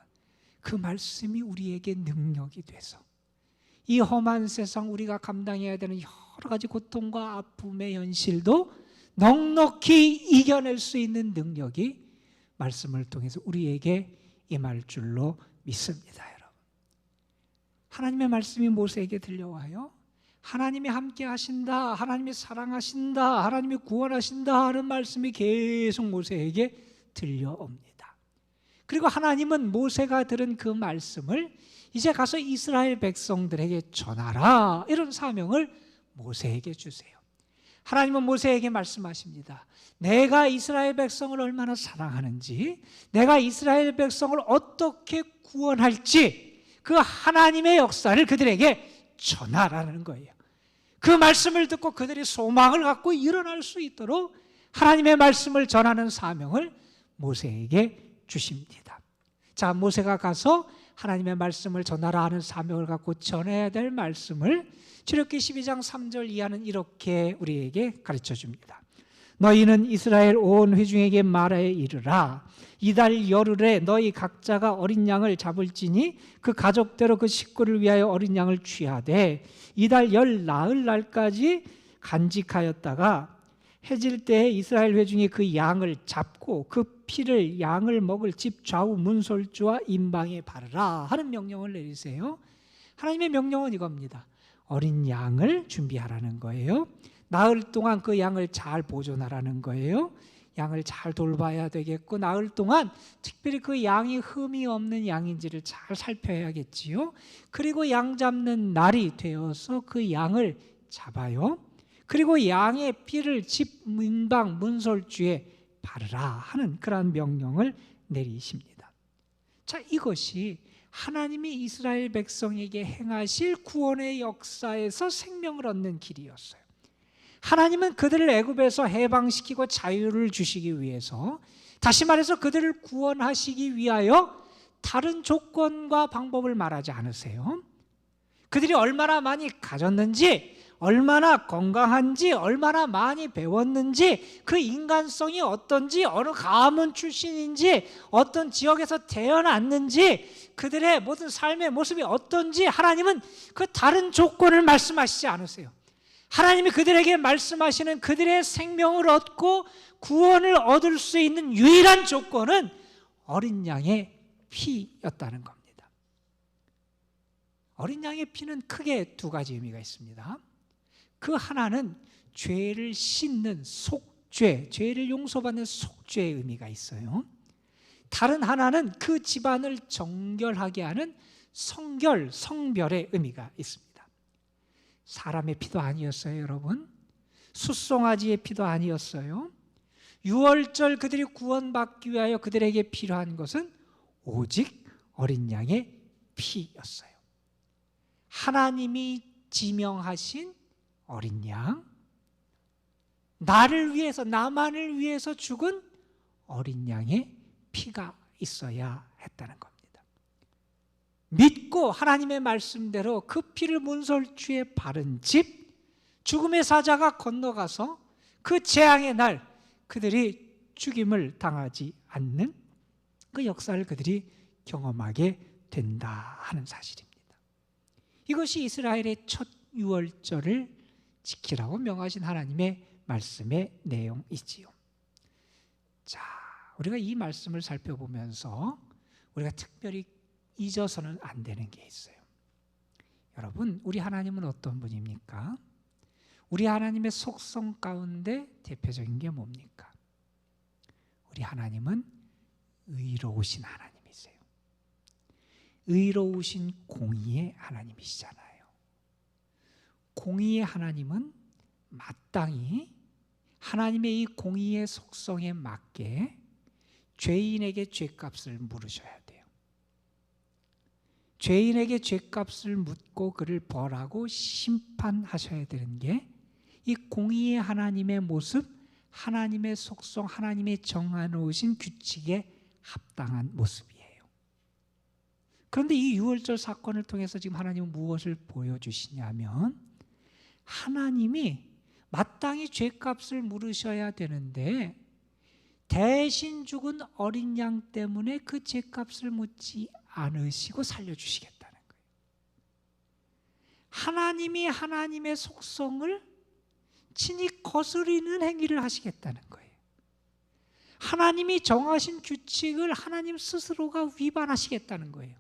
그 말씀이 우리에게 능력이 돼서 이 험한 세상, 우리가 감당해야 되는 여러 가지 고통과 아픔의 현실도 넉넉히 이겨낼 수 있는 능력이 말씀을 통해서 우리에게 임할 줄로 믿습니다, 여러분. 하나님의 말씀이 모세에게 들려와요. 하나님이 함께 하신다, 하나님이 사랑하신다, 하나님이 구원하신다 하는 말씀이 계속 모세에게 들려옵니다. 그리고 하나님은 모세가 들은 그 말씀을 이제 가서 이스라엘 백성들에게 전하라, 이런 사명을 모세에게 주세요. 하나님은 모세에게 말씀하십니다. 내가 이스라엘 백성을 얼마나 사랑하는지, 내가 이스라엘 백성을 어떻게 구원할지 그 하나님의 역사를 그들에게 전하라는 거예요. 그 말씀을 듣고 그들이 소망을 갖고 일어날 수 있도록 하나님의 말씀을 전하는 사명을 모세에게 주십니다. 자, 모세가 가서 하나님의 말씀을 전하라 하는 사명을 갖고 전해야 될 말씀을 출애굽기 12장 3절 이하는 이렇게 우리에게 가르쳐 줍니다. 너희는 이스라엘 온 회중에게 말하여 이르라. 이달 열흘에 너희 각자가 어린 양을 잡을지니 그 가족대로 그 식구를 위하여 어린 양을 취하되 이달 열 나흘 날까지 간직하였다가 해질 때에 이스라엘 회중이 그 양을 잡고 그 피를 양을 먹을 집 좌우 문설주와 임방에 바르라 하는 명령을 내리세요. 하나님의 명령은 이겁니다. 어린 양을 준비하라는 거예요. 나흘 동안 그 양을 잘 보존하라는 거예요. 양을 잘 돌봐야 되겠고, 나흘 동안 특별히 그 양이 흠이 없는 양인지를 잘 살펴야겠지요. 그리고 양 잡는 날이 되어서 그 양을 잡아요. 그리고 양의 피를 집 문방 문설주에 바르라 하는 그러한 명령을 내리십니다. 자, 이것이 하나님이 이스라엘 백성에게 행하실 구원의 역사에서 생명을 얻는 길이었어요. 하나님은 그들을 애굽에서 해방시키고 자유를 주시기 위해서, 다시 말해서 그들을 구원하시기 위하여 다른 조건과 방법을 말하지 않으세요. 그들이 얼마나 많이 가졌는지, 얼마나 건강한지, 얼마나 많이 배웠는지, 그 인간성이 어떤지, 어느 가문 출신인지, 어떤 지역에서 태어났는지, 그들의 모든 삶의 모습이 어떤지 하나님은 그 다른 조건을 말씀하시지 않으세요. 하나님이 그들에게 말씀하시는 그들의 생명을 얻고 구원을 얻을 수 있는 유일한 조건은 어린 양의 피였다는 겁니다. 어린 양의 피는 크게 두 가지 의미가 있습니다. 그 하나는 죄를 씻는 속죄, 죄를 용서받는 속죄의 의미가 있어요. 다른 하나는 그 집안을 정결하게 하는 성결, 성별의 의미가 있습니다. 사람의 피도 아니었어요, 여러분. 숫송아지의 피도 아니었어요. 유월절 그들이 구원받기 위하여 그들에게 필요한 것은 오직 어린 양의 피였어요. 하나님이 지명하신 어린 양, 나를 위해서, 나만을 위해서 죽은 어린 양의 피가 있어야 했다는 겁니다. 믿고 하나님의 말씀대로 그 피를 문설주에 바른 집, 죽음의 사자가 건너가서 그 재앙의 날 그들이 죽임을 당하지 않는 그 역사를 그들이 경험하게 된다 하는 사실입니다. 이것이 이스라엘의 첫 유월절을 지키라고 명하신 하나님의 말씀의 내용이지요. 자, 우리가 이 말씀을 살펴보면서 우리가 특별히 잊어서는 안 되는 게 있어요. 여러분, 우리 하나님은 어떤 분입니까? 우리 하나님의 속성 가운데 대표적인 게 뭡니까? 우리 하나님은 의로우신 하나님이세요. 의로우신 공의의 하나님이시잖아요. 공의의 하나님은 마땅히 하나님의 이 공의의 속성에 맞게 죄인에게 죄값을 물으셔야 돼요. 죄인에게 죄값을 묻고 그를 벌하고 심판하셔야 되는 게 이 공의의 하나님의 모습, 하나님의 속성, 하나님의 정해놓으신 규칙에 합당한 모습이에요. 그런데 이 유월절 사건을 통해서 지금 하나님은 무엇을 보여주시냐면, 하나님이 마땅히 죄값을 물으셔야 되는데 대신 죽은 어린 양 때문에 그 죄값을 묻지 않으시고 살려주시겠다는 거예요. 하나님이 하나님의 속성을 친히 거스르는 행위를 하시겠다는 거예요. 하나님이 정하신 규칙을 하나님 스스로가 위반하시겠다는 거예요.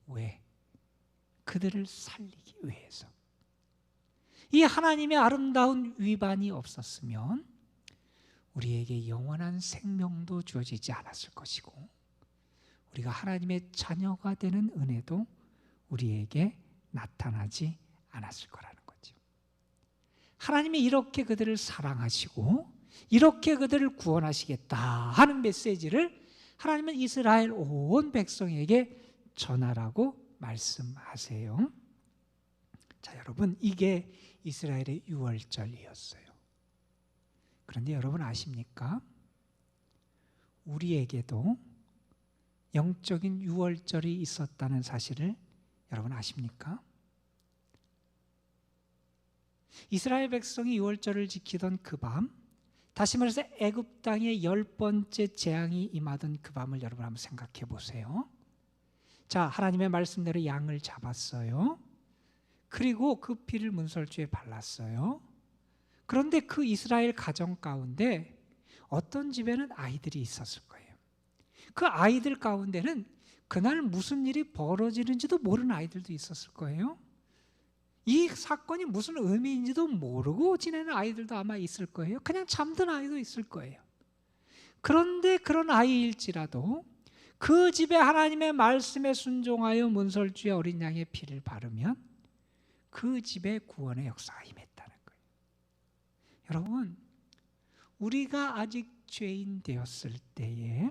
왜? 그들을 살리기 위해서. 이 하나님의 아름다운 위반이 없었으면 우리에게 영원한 생명도 주어지지 않았을 것이고, 우리가 하나님의 자녀가 되는 은혜도 우리에게 나타나지 않았을 거라는 거죠. 하나님이 이렇게 그들을 사랑하시고 이렇게 그들을 구원하시겠다 하는 메시지를 하나님은 이스라엘 온 백성에게 전하라고 말씀하세요. 자, 여러분, 이게 이스라엘의 유월절이었어요. 그런데 여러분 아십니까? 우리에게도 영적인 유월절이 있었다는 사실을 여러분 아십니까? 이스라엘 백성이 유월절을 지키던 그 밤, 다시 말해서 애굽 땅에 10번째 재앙이 임하던 그 밤을 여러분 한번 생각해 보세요. 자, 하나님의 말씀대로 양을 잡았어요. 그리고 그 피를 문설주에 발랐어요. 그런데 그 이스라엘 가정 가운데 어떤 집에는 아이들이 있었을 거예요. 그 아이들 가운데는 그날 무슨 일이 벌어지는지도 모르는 아이들도 있었을 거예요. 이 사건이 무슨 의미인지도 모르고 지내는 아이들도 아마 있을 거예요. 그냥 잠든 아이도 있을 거예요. 그런데 그런 아이일지라도 그 집에 하나님의 말씀에 순종하여 문설주에 어린 양의 피를 바르면 그 집에 구원의 역사가 임했다는 거예요. 여러분, 우리가 아직 죄인 되었을 때에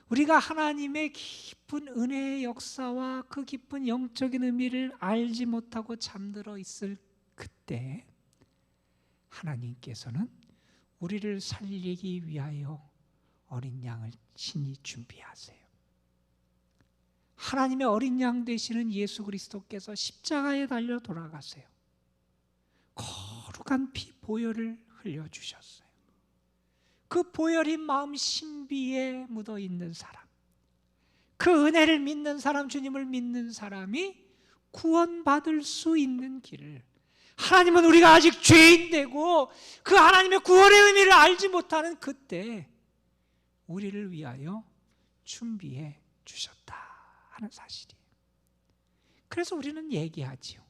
우리가 하나님의 깊은 은혜의 역사와 그 깊은 영적인 의미를 알지 못하고 잠들어 있을 그때 하나님께서는 우리를 살리기 위하여 어린 양을 친히 준비하세요. 하나님의 어린 양 되시는 예수 그리스도께서 십자가에 달려 돌아가세요. 거룩한 피 보혈을 흘려주셨어요. 그 보혈이 마음 신비에 묻어있는 사람, 그 은혜를 믿는 사람, 주님을 믿는 사람이 구원받을 수 있는 길을, 하나님은 우리가 아직 죄인되고 그 하나님의 구원의 의미를 알지 못하는 그때 우리를 위하여 준비해 주셨다 하는 사실이에요. 그래서 우리는 얘기하지요.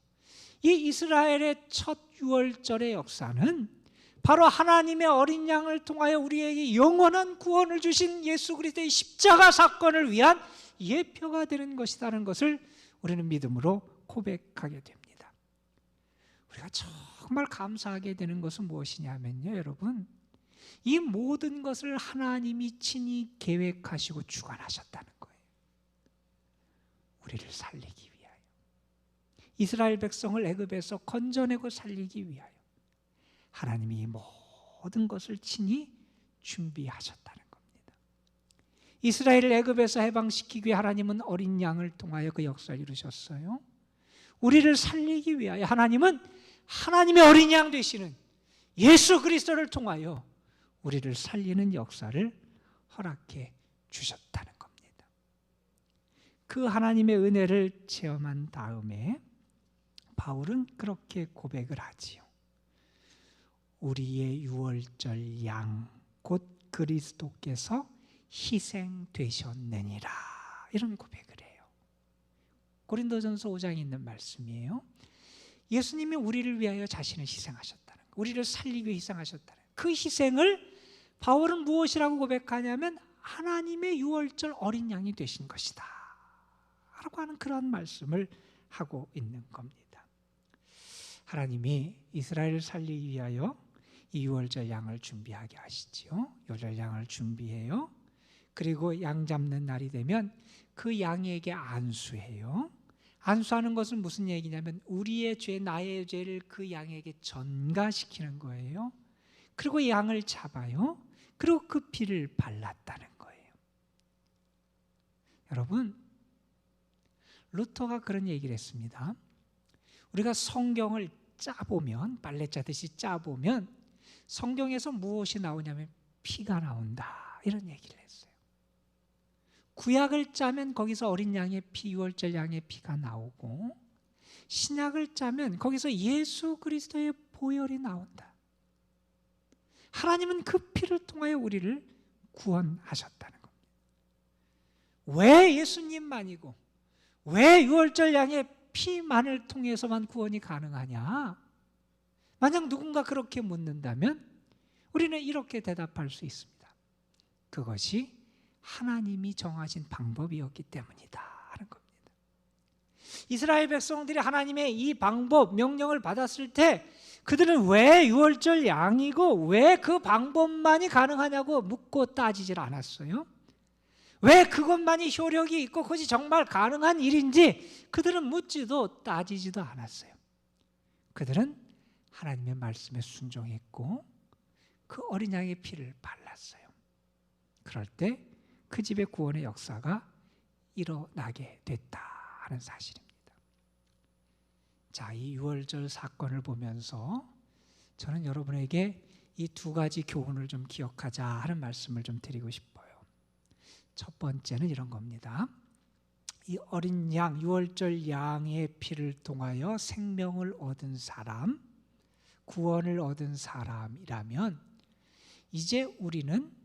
이 이스라엘의 첫 유월절의 역사는 바로 하나님의 어린 양을 통하여 우리에게 영원한 구원을 주신 예수 그리스도의 십자가 사건을 위한 예표가 되는 것이라는 것을 우리는 믿음으로 고백하게 됩니다. 우리가 정말 감사하게 되는 것은 무엇이냐면요, 여러분, 이 모든 것을 하나님이 친히 계획하시고 주관하셨다는 거예요. 우리를 살리기 위하여, 이스라엘 백성을 애굽에서 건져내고 살리기 위하여 하나님이 모든 것을 친히 준비하셨다는 겁니다. 이스라엘을 애굽에서 해방시키기 위해 하나님은 어린 양을 통하여 그 역사를 이루셨어요. 우리를 살리기 위하여 하나님은 하나님의 어린 양 되시는 예수 그리스도를 통하여 우리를 살리는 역사를 허락해 주셨다는 겁니다. 그 하나님의 은혜를 체험한 다음에 바울은 그렇게 고백을 하지요. 우리의 유월절 양 곧 그리스도께서 희생되셨느니라, 이런 고백을 해요. 고린도전서 5장에 있는 말씀이에요. 예수님이 우리를 위하여 자신을 희생하셨다는 것, 우리를 살리기 위해 희생하셨다는 그 희생을 바울은 무엇이라고 고백하냐면 하나님의 유월절 어린 양이 되신 것이다 라고 하는 그런 말씀을 하고 있는 겁니다. 하나님이 이스라엘을 살리기 위하여 이 유월절 양을 준비하게 하시지요. 유월절 양을 준비해요. 그리고 양 잡는 날이 되면 그 양에게 안수해요. 안수하는 것은 무슨 얘기냐면 우리의 죄, 나의 죄를 그 양에게 전가시키는 거예요. 그리고 양을 잡아요. 그리고 그 피를 발랐다는 거예요. 여러분, 루터가 그런 얘기를 했습니다. 우리가 성경을 짜보면, 빨래 짜듯이 짜보면 성경에서 무엇이 나오냐면 피가 나온다, 이런 얘기를 했어요. 구약을 짜면 거기서 어린 양의 피, 유월절 양의 피가 나오고, 신약을 짜면 거기서 예수 그리스도의 보혈이 나온다. 하나님은 그 피를 통하여 우리를 구원하셨다는 겁니다. 왜 예수님만이고 왜 유월절 양의 피만을 통해서만 구원이 가능하냐? 만약 누군가 그렇게 묻는다면 우리는 이렇게 대답할 수 있습니다. 그것이 하나님이 정하신 방법이었기 때문이다 하는 겁니다. 이스라엘 백성들이 하나님의 이 방법, 명령을 받았을 때 그들은 왜 유월절 양이고 왜 그 방법만이 가능하냐고 묻고 따지질 않았어요. 왜 그것만이 효력이 있고 그것이 정말 가능한 일인지 그들은 묻지도 따지지도 않았어요. 그들은 하나님의 말씀에 순종했고 그 어린 양의 피를 발랐어요. 그럴 때 그 집의 구원의 역사가 일어나게 됐다 하는 사실입니다. 자, 이 유월절 사건을 보면서 저는 여러분에게 이 두 가지 교훈을 좀 기억하자 하는 말씀을 좀 드리고 싶어요. 첫 번째는 이런 겁니다. 이 어린 양, 유월절 양의 피를 통하여 생명을 얻은 사람, 구원을 얻은 사람이라면 이제 우리는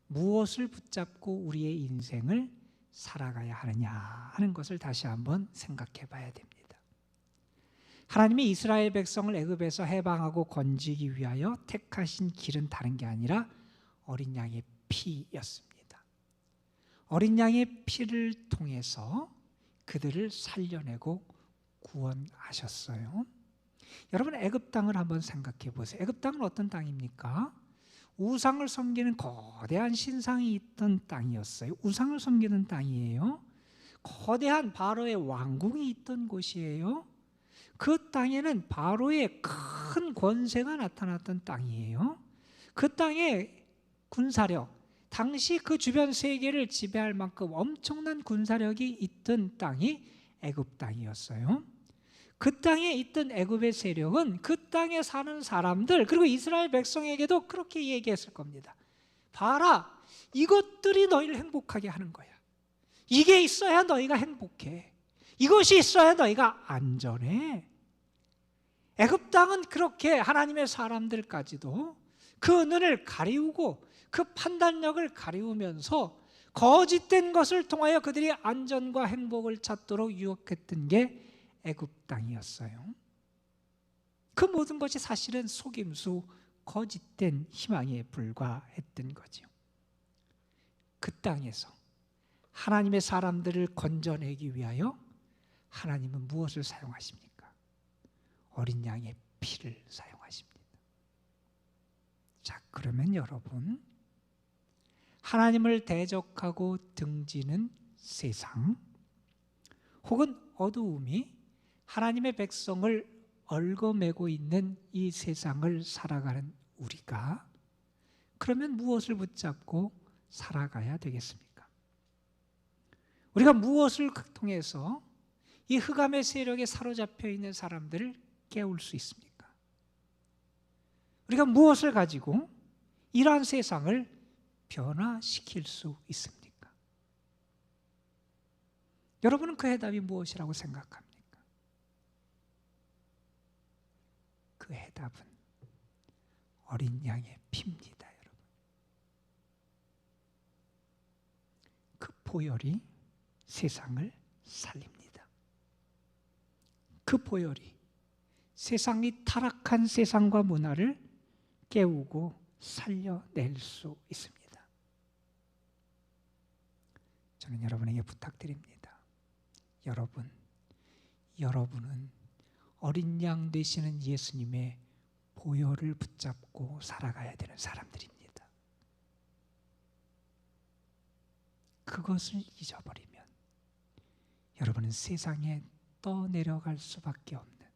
무엇을 붙잡고 우리의 인생을 살아가야 하느냐 하는 것을 다시 한번 생각해 봐야 됩니다. 하나님이 이스라엘 백성을 애굽에서 해방하고 건지기 위하여 택하신 길은 다른 게 아니라 어린 양의 피였습니다. 어린 양의 피를 통해서 그들을 살려내고 구원하셨어요. 여러분, 애굽 땅을 한번 생각해 보세요. 애굽 땅은 어떤 땅입니까? 우상을 섬기는 거대한 신상이 있던 땅이었어요. 우상을 섬기는 땅이에요. 거대한 바로의 왕궁이 있던 곳이에요. 그 땅에는 바로의 큰 권세가 나타났던 땅이에요. 그 땅에 군사력, 당시 그 주변 세계를 지배할 만큼 엄청난 군사력이 있던 땅이 애굽 땅이었어요. 그 땅에 있던 애굽의 세력은 그 땅에 사는 사람들 그리고 이스라엘 백성에게도 그렇게 얘기했을 겁니다. 봐라, 이것들이 너희를 행복하게 하는 거야. 이게 있어야 너희가 행복해. 이것이 있어야 너희가 안전해. 애굽 땅은 그렇게 하나님의 사람들까지도 그 눈을 가리우고 그 판단력을 가리우면서 거짓된 것을 통하여 그들이 안전과 행복을 찾도록 유혹했던 게 애굽 땅이었어요. 그 모든 것이 사실은 속임수, 거짓된 희망에 불과했던 거죠. 그 땅에서 하나님의 사람들을 건져내기 위하여 하나님은 무엇을 사용하십니까? 어린 양의 피를 사용하십니다. 자, 그러면 여러분, 하나님을 대적하고 등지는 세상 혹은 어두움이 하나님의 백성을 얽어매고 있는 이 세상을 살아가는 우리가 그러면 무엇을 붙잡고 살아가야 되겠습니까? 우리가 무엇을 통해서 이 흑암의 세력에 사로잡혀 있는 사람들을 깨울 수 있습니까? 우리가 무엇을 가지고 이러한 세상을 변화시킬 수 있습니까? 여러분은 그 해답이 무엇이라고 생각합니까? 그 해답은 어린 양의 피입니다, 여러분. 그 보혈이 세상을 살립니다. 그 보혈이 세상이 타락한 세상과 문화를 깨우고 살려낼 수 있습니다. 저는 여러분에게 부탁드립니다. 여러분은 어린 양 되시는 예수님의 보혈을 붙잡고 살아가야 되는 사람들입니다. 그것을 잊어버리면 여러분은 세상에 떠내려갈 수밖에 없는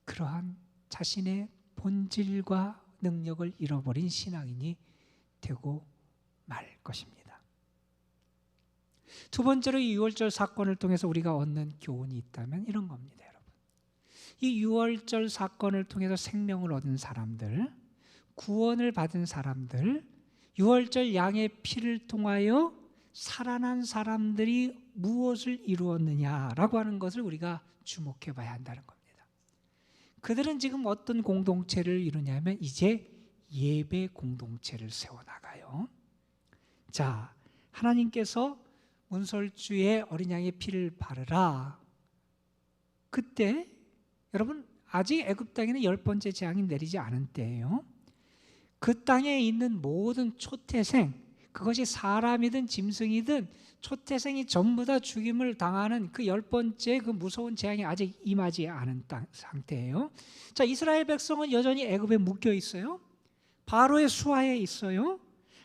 그러한 자신의 본질과 능력을 잃어버린 신앙인이 되고 말 것입니다. 두 번째로 이 유월절 사건을 통해서 우리가 얻는 교훈이 있다면 이런 겁니다, 여러분. 이 유월절 사건을 통해서 생명을 얻은 사람들, 구원을 받은 사람들, 유월절 양의 피를 통하여 살아난 사람들이 무엇을 이루었느냐라고 하는 것을 우리가 주목해 봐야 한다는 겁니다. 그들은 지금 어떤 공동체를 이루냐면 이제 예배 공동체를 세워나가요. 자, 하나님께서 문설주에 어린 양의 피를 바르라. 그때 여러분 아직 애굽 땅에는 10번째 재앙이 내리지 않은 때예요. 그 땅에 있는 모든 초태생, 그것이 사람이든 짐승이든 초태생이 전부 다 죽임을 당하는 그 10번째 그 무서운 재앙이 아직 임하지 않은 상태예요. 자, 이스라엘 백성은 여전히 애굽에 묶여 있어요. 바로의 수하에 있어요.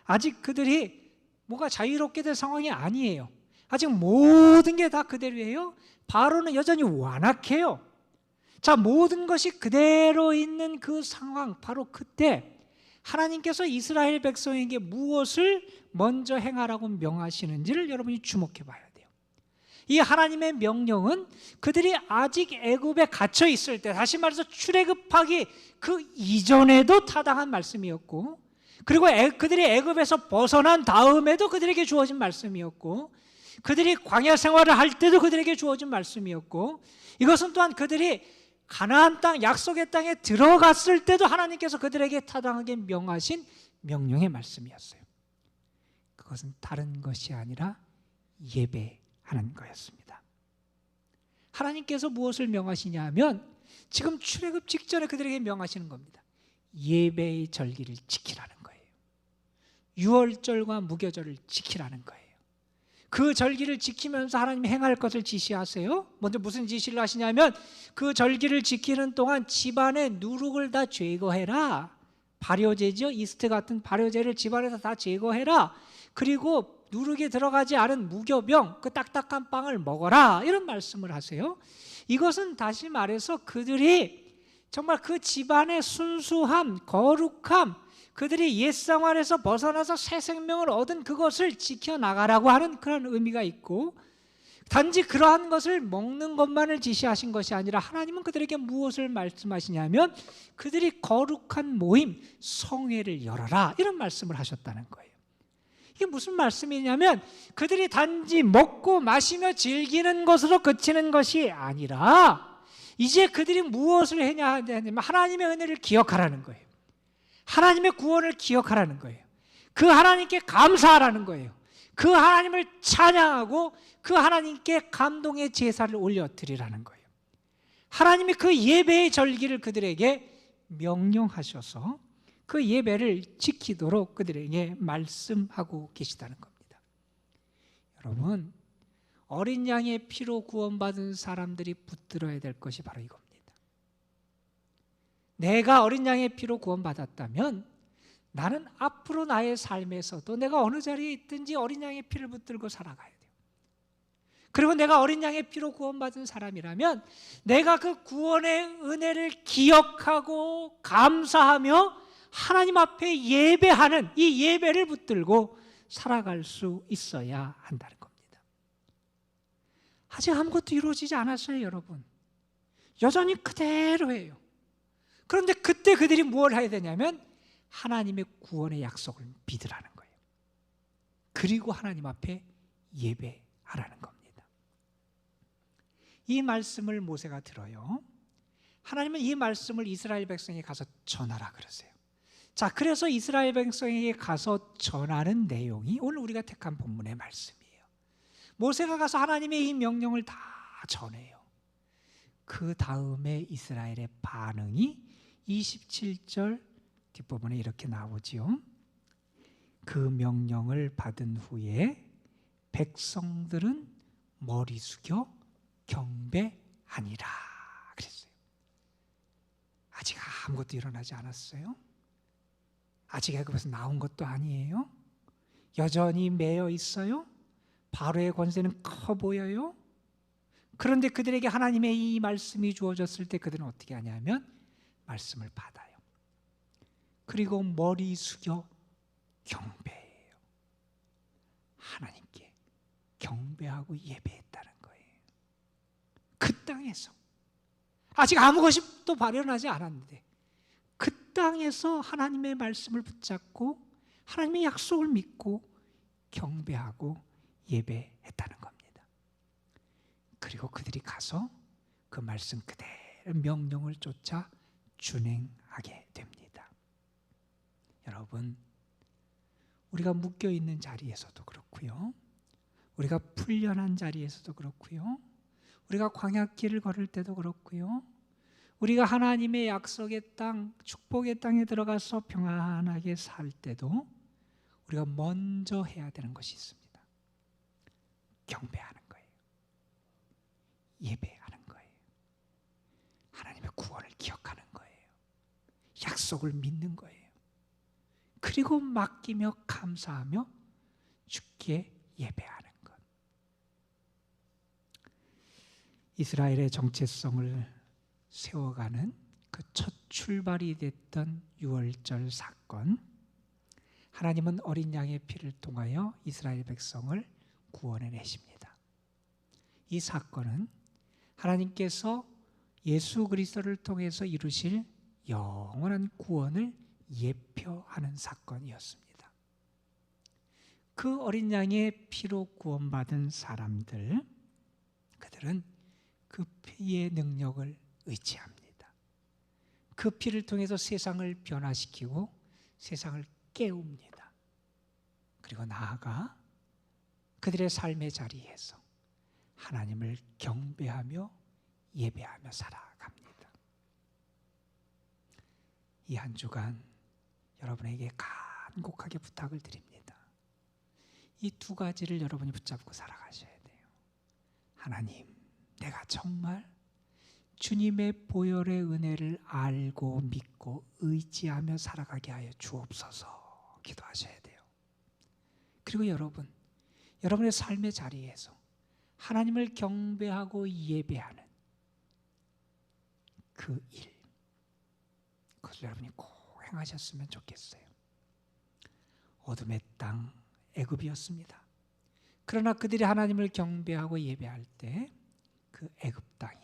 아직 그들이 뭐가 자유롭게 될 상황이 아니에요. 아직 모든 게 다 그대로예요. 바로는 여전히 완악해요. 자, 모든 것이 그대로 있는 그 상황, 바로 그때 하나님께서 이스라엘 백성에게 무엇을 먼저 행하라고 명하시는지를 여러분이 주목해 봐야 돼요. 이 하나님의 명령은 그들이 아직 애굽에 갇혀 있을 때, 다시 말해서 출애굽하기 그 이전에도 타당한 말씀이었고, 그리고 그들이 애굽에서 벗어난 다음에도 그들에게 주어진 말씀이었고, 그들이 광야 생활을 할 때도 그들에게 주어진 말씀이었고, 이것은 또한 그들이 가나안 땅, 약속의 땅에 들어갔을 때도 하나님께서 그들에게 타당하게 명하신 명령의 말씀이었어요. 그것은 다른 것이 아니라 예배하는 거였습니다. 하나님께서 무엇을 명하시냐 하면 지금 출애굽 직전에 그들에게 명하시는 겁니다. 예배의 절기를 지키라는 거예요. 유월절과 무교절을 지키라는 거예요. 그 절기를 지키면서 하나님이 행할 것을 지시하세요. 먼저 무슨 지시를 하시냐면 그 절기를 지키는 동안 집안의 누룩을 다 제거해라. 발효제죠. 이스트 같은 발효제를 집안에서 다 제거해라. 그리고 누룩이 들어가지 않은 무교병, 그 딱딱한 빵을 먹어라. 이런 말씀을 하세요. 이것은 다시 말해서 그들이 정말 그 집안의 순수함, 거룩함, 그들이 옛생활에서 벗어나서 새 생명을 얻은 그것을 지켜나가라고 하는 그런 의미가 있고, 단지 그러한 것을 먹는 것만을 지시하신 것이 아니라 하나님은 그들에게 무엇을 말씀하시냐면 그들이 거룩한 모임, 성회를 열어라, 이런 말씀을 하셨다는 거예요. 이게 무슨 말씀이냐면 그들이 단지 먹고 마시며 즐기는 것으로 그치는 것이 아니라 이제 그들이 무엇을 해야 하냐면 하나님의 은혜를 기억하라는 거예요. 하나님의 구원을 기억하라는 거예요. 그 하나님께 감사하라는 거예요. 그 하나님을 찬양하고 그 하나님께 감동의 제사를 올려드리라는 거예요. 하나님이 그 예배의 절기를 그들에게 명령하셔서 그 예배를 지키도록 그들에게 말씀하고 계시다는 겁니다. 여러분, 어린 양의 피로 구원받은 사람들이 붙들어야 될 것이 바로 이겁니다. 내가 어린 양의 피로 구원받았다면 나는 앞으로 나의 삶에서도 내가 어느 자리에 있든지 어린 양의 피를 붙들고 살아가야 돼요. 그리고 내가 어린 양의 피로 구원받은 사람이라면 내가 그 구원의 은혜를 기억하고 감사하며 하나님 앞에 예배하는 이 예배를 붙들고 살아갈 수 있어야 한다는 겁니다. 아직 아무것도 이루어지지 않았어요, 여러분. 여전히 그대로예요. 그런데 그때 그들이 뭘 해야 되냐면 하나님의 구원의 약속을 믿으라는 거예요. 그리고 하나님 앞에 예배하라는 겁니다. 이 말씀을 모세가 들어요. 하나님은 이 말씀을 이스라엘 백성에게 가서 전하라 그러세요. 자, 그래서 이스라엘 백성에게 가서 전하는 내용이 오늘 우리가 택한 본문의 말씀이에요. 모세가 가서 하나님의 이 명령을 다 전해요. 그 다음에 이스라엘의 반응이 27절 뒷부분에 이렇게 나오지요. 그 명령을 받은 후에 백성들은 머리 숙여 경배하니라 그랬어요. 아직 아무것도 일어나지 않았어요. 아직 애굽에서 나온 것도 아니에요. 여전히 매여 있어요. 바로의 권세는 커 보여요. 그런데 그들에게 하나님의 이 말씀이 주어졌을 때 그들은 어떻게 하냐면 말씀을 받아요. 그리고 머리 숙여 경배해요. 하나님께 경배하고 예배했다는 거예요. 그 땅에서 아직 아무것도 발현하지 않았는데 그 땅에서 하나님의 말씀을 붙잡고 하나님의 약속을 믿고 경배하고 예배했다는 겁니다. 그리고 그들이 가서 그 말씀 그대로 명령을 쫓아 준행하게 됩니다. 여러분, 우리가 묶여있는 자리에서도 그렇고요, 우리가 풀려난 자리에서도 그렇고요, 우리가 광야길을 걸을 때도 그렇고요, 우리가 하나님의 약속의 땅, 축복의 땅에 들어가서 평안하게 살 때도 우리가 먼저 해야 되는 것이 있습니다. 경배하는 거예요. 예배하는 거예요. 하나님의 구원을 기억하는 거예요. 약속을 믿는 거예요. 그리고 맡기며 감사하며 주께 예배하는 것. 이스라엘의 정체성을 세워가는 그 첫 출발이 됐던 유월절 사건, 하나님은 어린 양의 피를 통하여 이스라엘 백성을 구원해 내십니다. 이 사건은 하나님께서 예수 그리스도를 통해서 이루실 영원한 구원을 예표하는 사건이었습니다. 그 어린 양의 피로 구원받은 사람들, 그들은 그 피의 능력을 의지합니다. 그 피를 통해서 세상을 변화시키고 세상을 깨웁니다. 그리고 나아가 그들의 삶의 자리에서 하나님을 경배하며 예배하며 살아갑니다. 이 한 주간 여러분에게 간곡하게 부탁을 드립니다. 이 두 가지를 여러분이 붙잡고 살아가셔야 돼요. 하나님, 내가 정말 주님의 보혈의 은혜를 알고 믿고 의지하며 살아가게 하여 주옵소서 기도하셔야 돼요. 그리고 여러분의 삶의 자리에서 하나님을 경배하고 예배하는 그 일, 그것을 여러분이 꼭 행하셨으면 좋겠어요. 어둠의 땅 애굽이었습니다. 그러나 그들이 하나님을 경배하고 예배할 때 그 애굽 땅이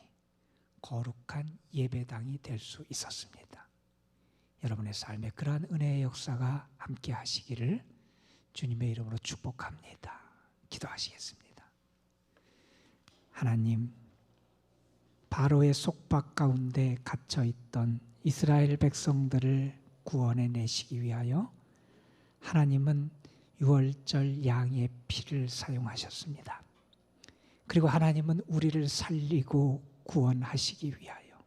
거룩한 예배당이 될 수 있었습니다. 여러분의 삶에 그러한 은혜의 역사가 함께 하시기를 주님의 이름으로 축복합니다. 기도하시겠습니다. 하나님, 바로의 속박 가운데 갇혀 있던 이스라엘 백성들을 구원해 내시기 위하여 하나님은 유월절 양의 피를 사용하셨습니다. 그리고 하나님은 우리를 살리고 구원하시기 위하여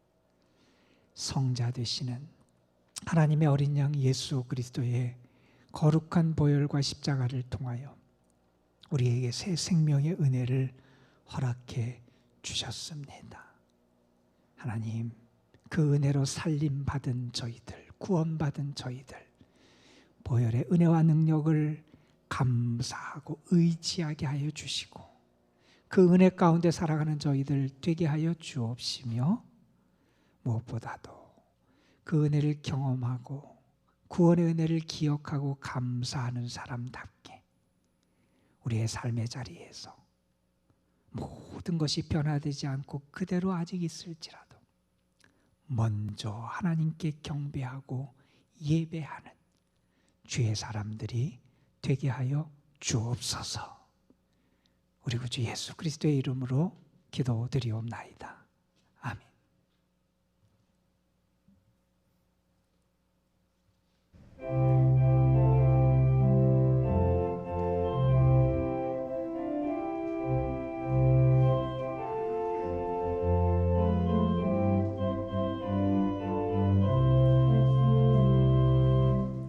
성자 되시는 하나님의 어린 양 예수 그리스도의 거룩한 보혈과 십자가를 통하여 우리에게 새 생명의 은혜를 허락해 주셨습니다. 하나님, 그 은혜로 살림받은 저희들, 구원받은 저희들, 보혈의 은혜와 능력을 감사하고 의지하게 하여 주시고 그 은혜 가운데 살아가는 저희들 되게 하여 주옵시며, 무엇보다도 그 은혜를 경험하고 구원의 은혜를 기억하고 감사하는 사람답게 우리의 삶의 자리에서 모든 것이 변화되지 않고 그대로 아직 있을지라도 먼저 하나님께 경배하고 예배하는 주의 사람들이 되게 하여 주옵소서. 우리 구주 예수 그리스도의 이름으로 기도드리옵나이다. 아멘.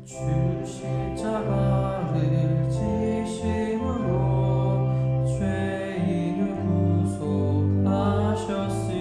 주 십자가를 지심으로 죄인을 구속하셨으니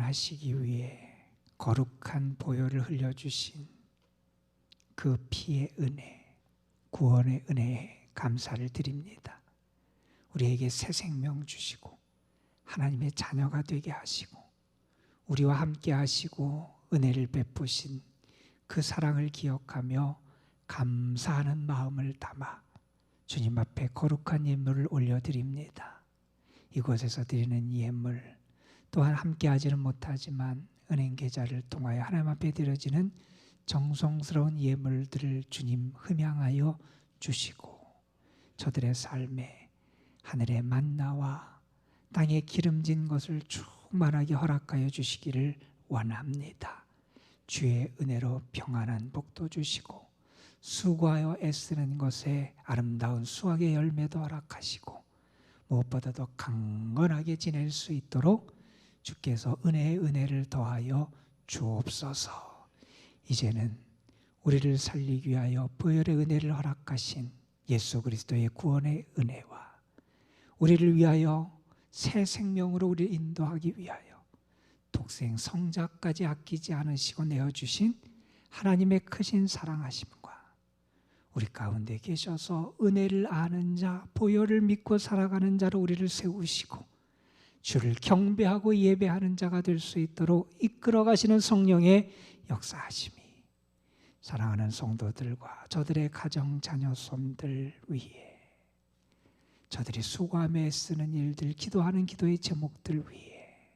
구원하시기 위해 거룩한 보혈을 흘려주신 그 피의 은혜, 구원의 은혜에 감사를 드립니다. 우리에게 새 생명 주시고 하나님의 자녀가 되게 하시고 우리와 함께 하시고 은혜를 베푸신 그 사랑을 기억하며 감사하는 마음을 담아 주님 앞에 거룩한 예물을 올려드립니다. 이곳에서 드리는 예물 또한 함께 하지는 못하지만 은행 계좌를 통하여 하나님 앞에 드려지는 정성스러운 예물들을 주님 흠양하여 주시고 저들의 삶에 하늘의 만나와 땅에 기름진 것을 충만하게 허락하여 주시기를 원합니다. 주의 은혜로 평안한 복도 주시고 수고하여 애쓰는 것에 아름다운 수확의 열매도 허락하시고 무엇보다도 강건하게 지낼 수 있도록 주께서 은혜의 은혜를 더하여 주옵소서. 이제는 우리를 살리기 위하여 보혈의 은혜를 허락하신 예수 그리스도의 구원의 은혜와 우리를 위하여 새 생명으로 우리를 인도하기 위하여 독생 성자까지 아끼지 않으시고 내어주신 하나님의 크신 사랑하심과 우리 가운데 계셔서 은혜를 아는 자, 보혈을 믿고 살아가는 자로 우리를 세우시고 주를 경배하고 예배하는 자가 될 수 있도록 이끌어 가시는 성령의 역사하심이 사랑하는 성도들과 저들의 가정 자녀 손들 위에 저들이 수고하며 애쓰는 일들, 기도하는 기도의 제목들 위에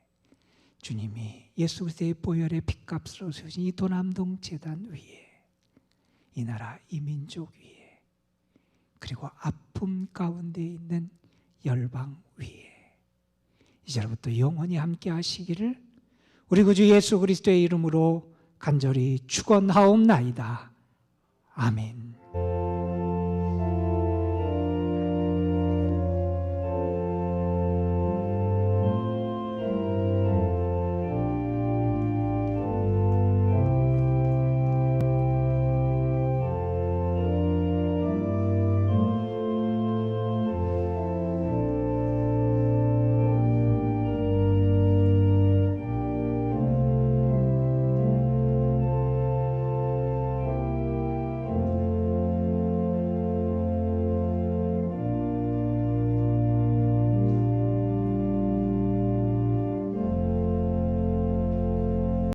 주님이 예수 그리스도의 보혈의 핏값으로 세우신 이 도남동 제단 위에 이 나라 이 민족 위에 그리고 아픔 가운데 있는 열방 위에 이제부터 영원히 함께 하시기를 우리 구주 예수 그리스도의 이름으로 간절히 축원하옵나이다. 아멘.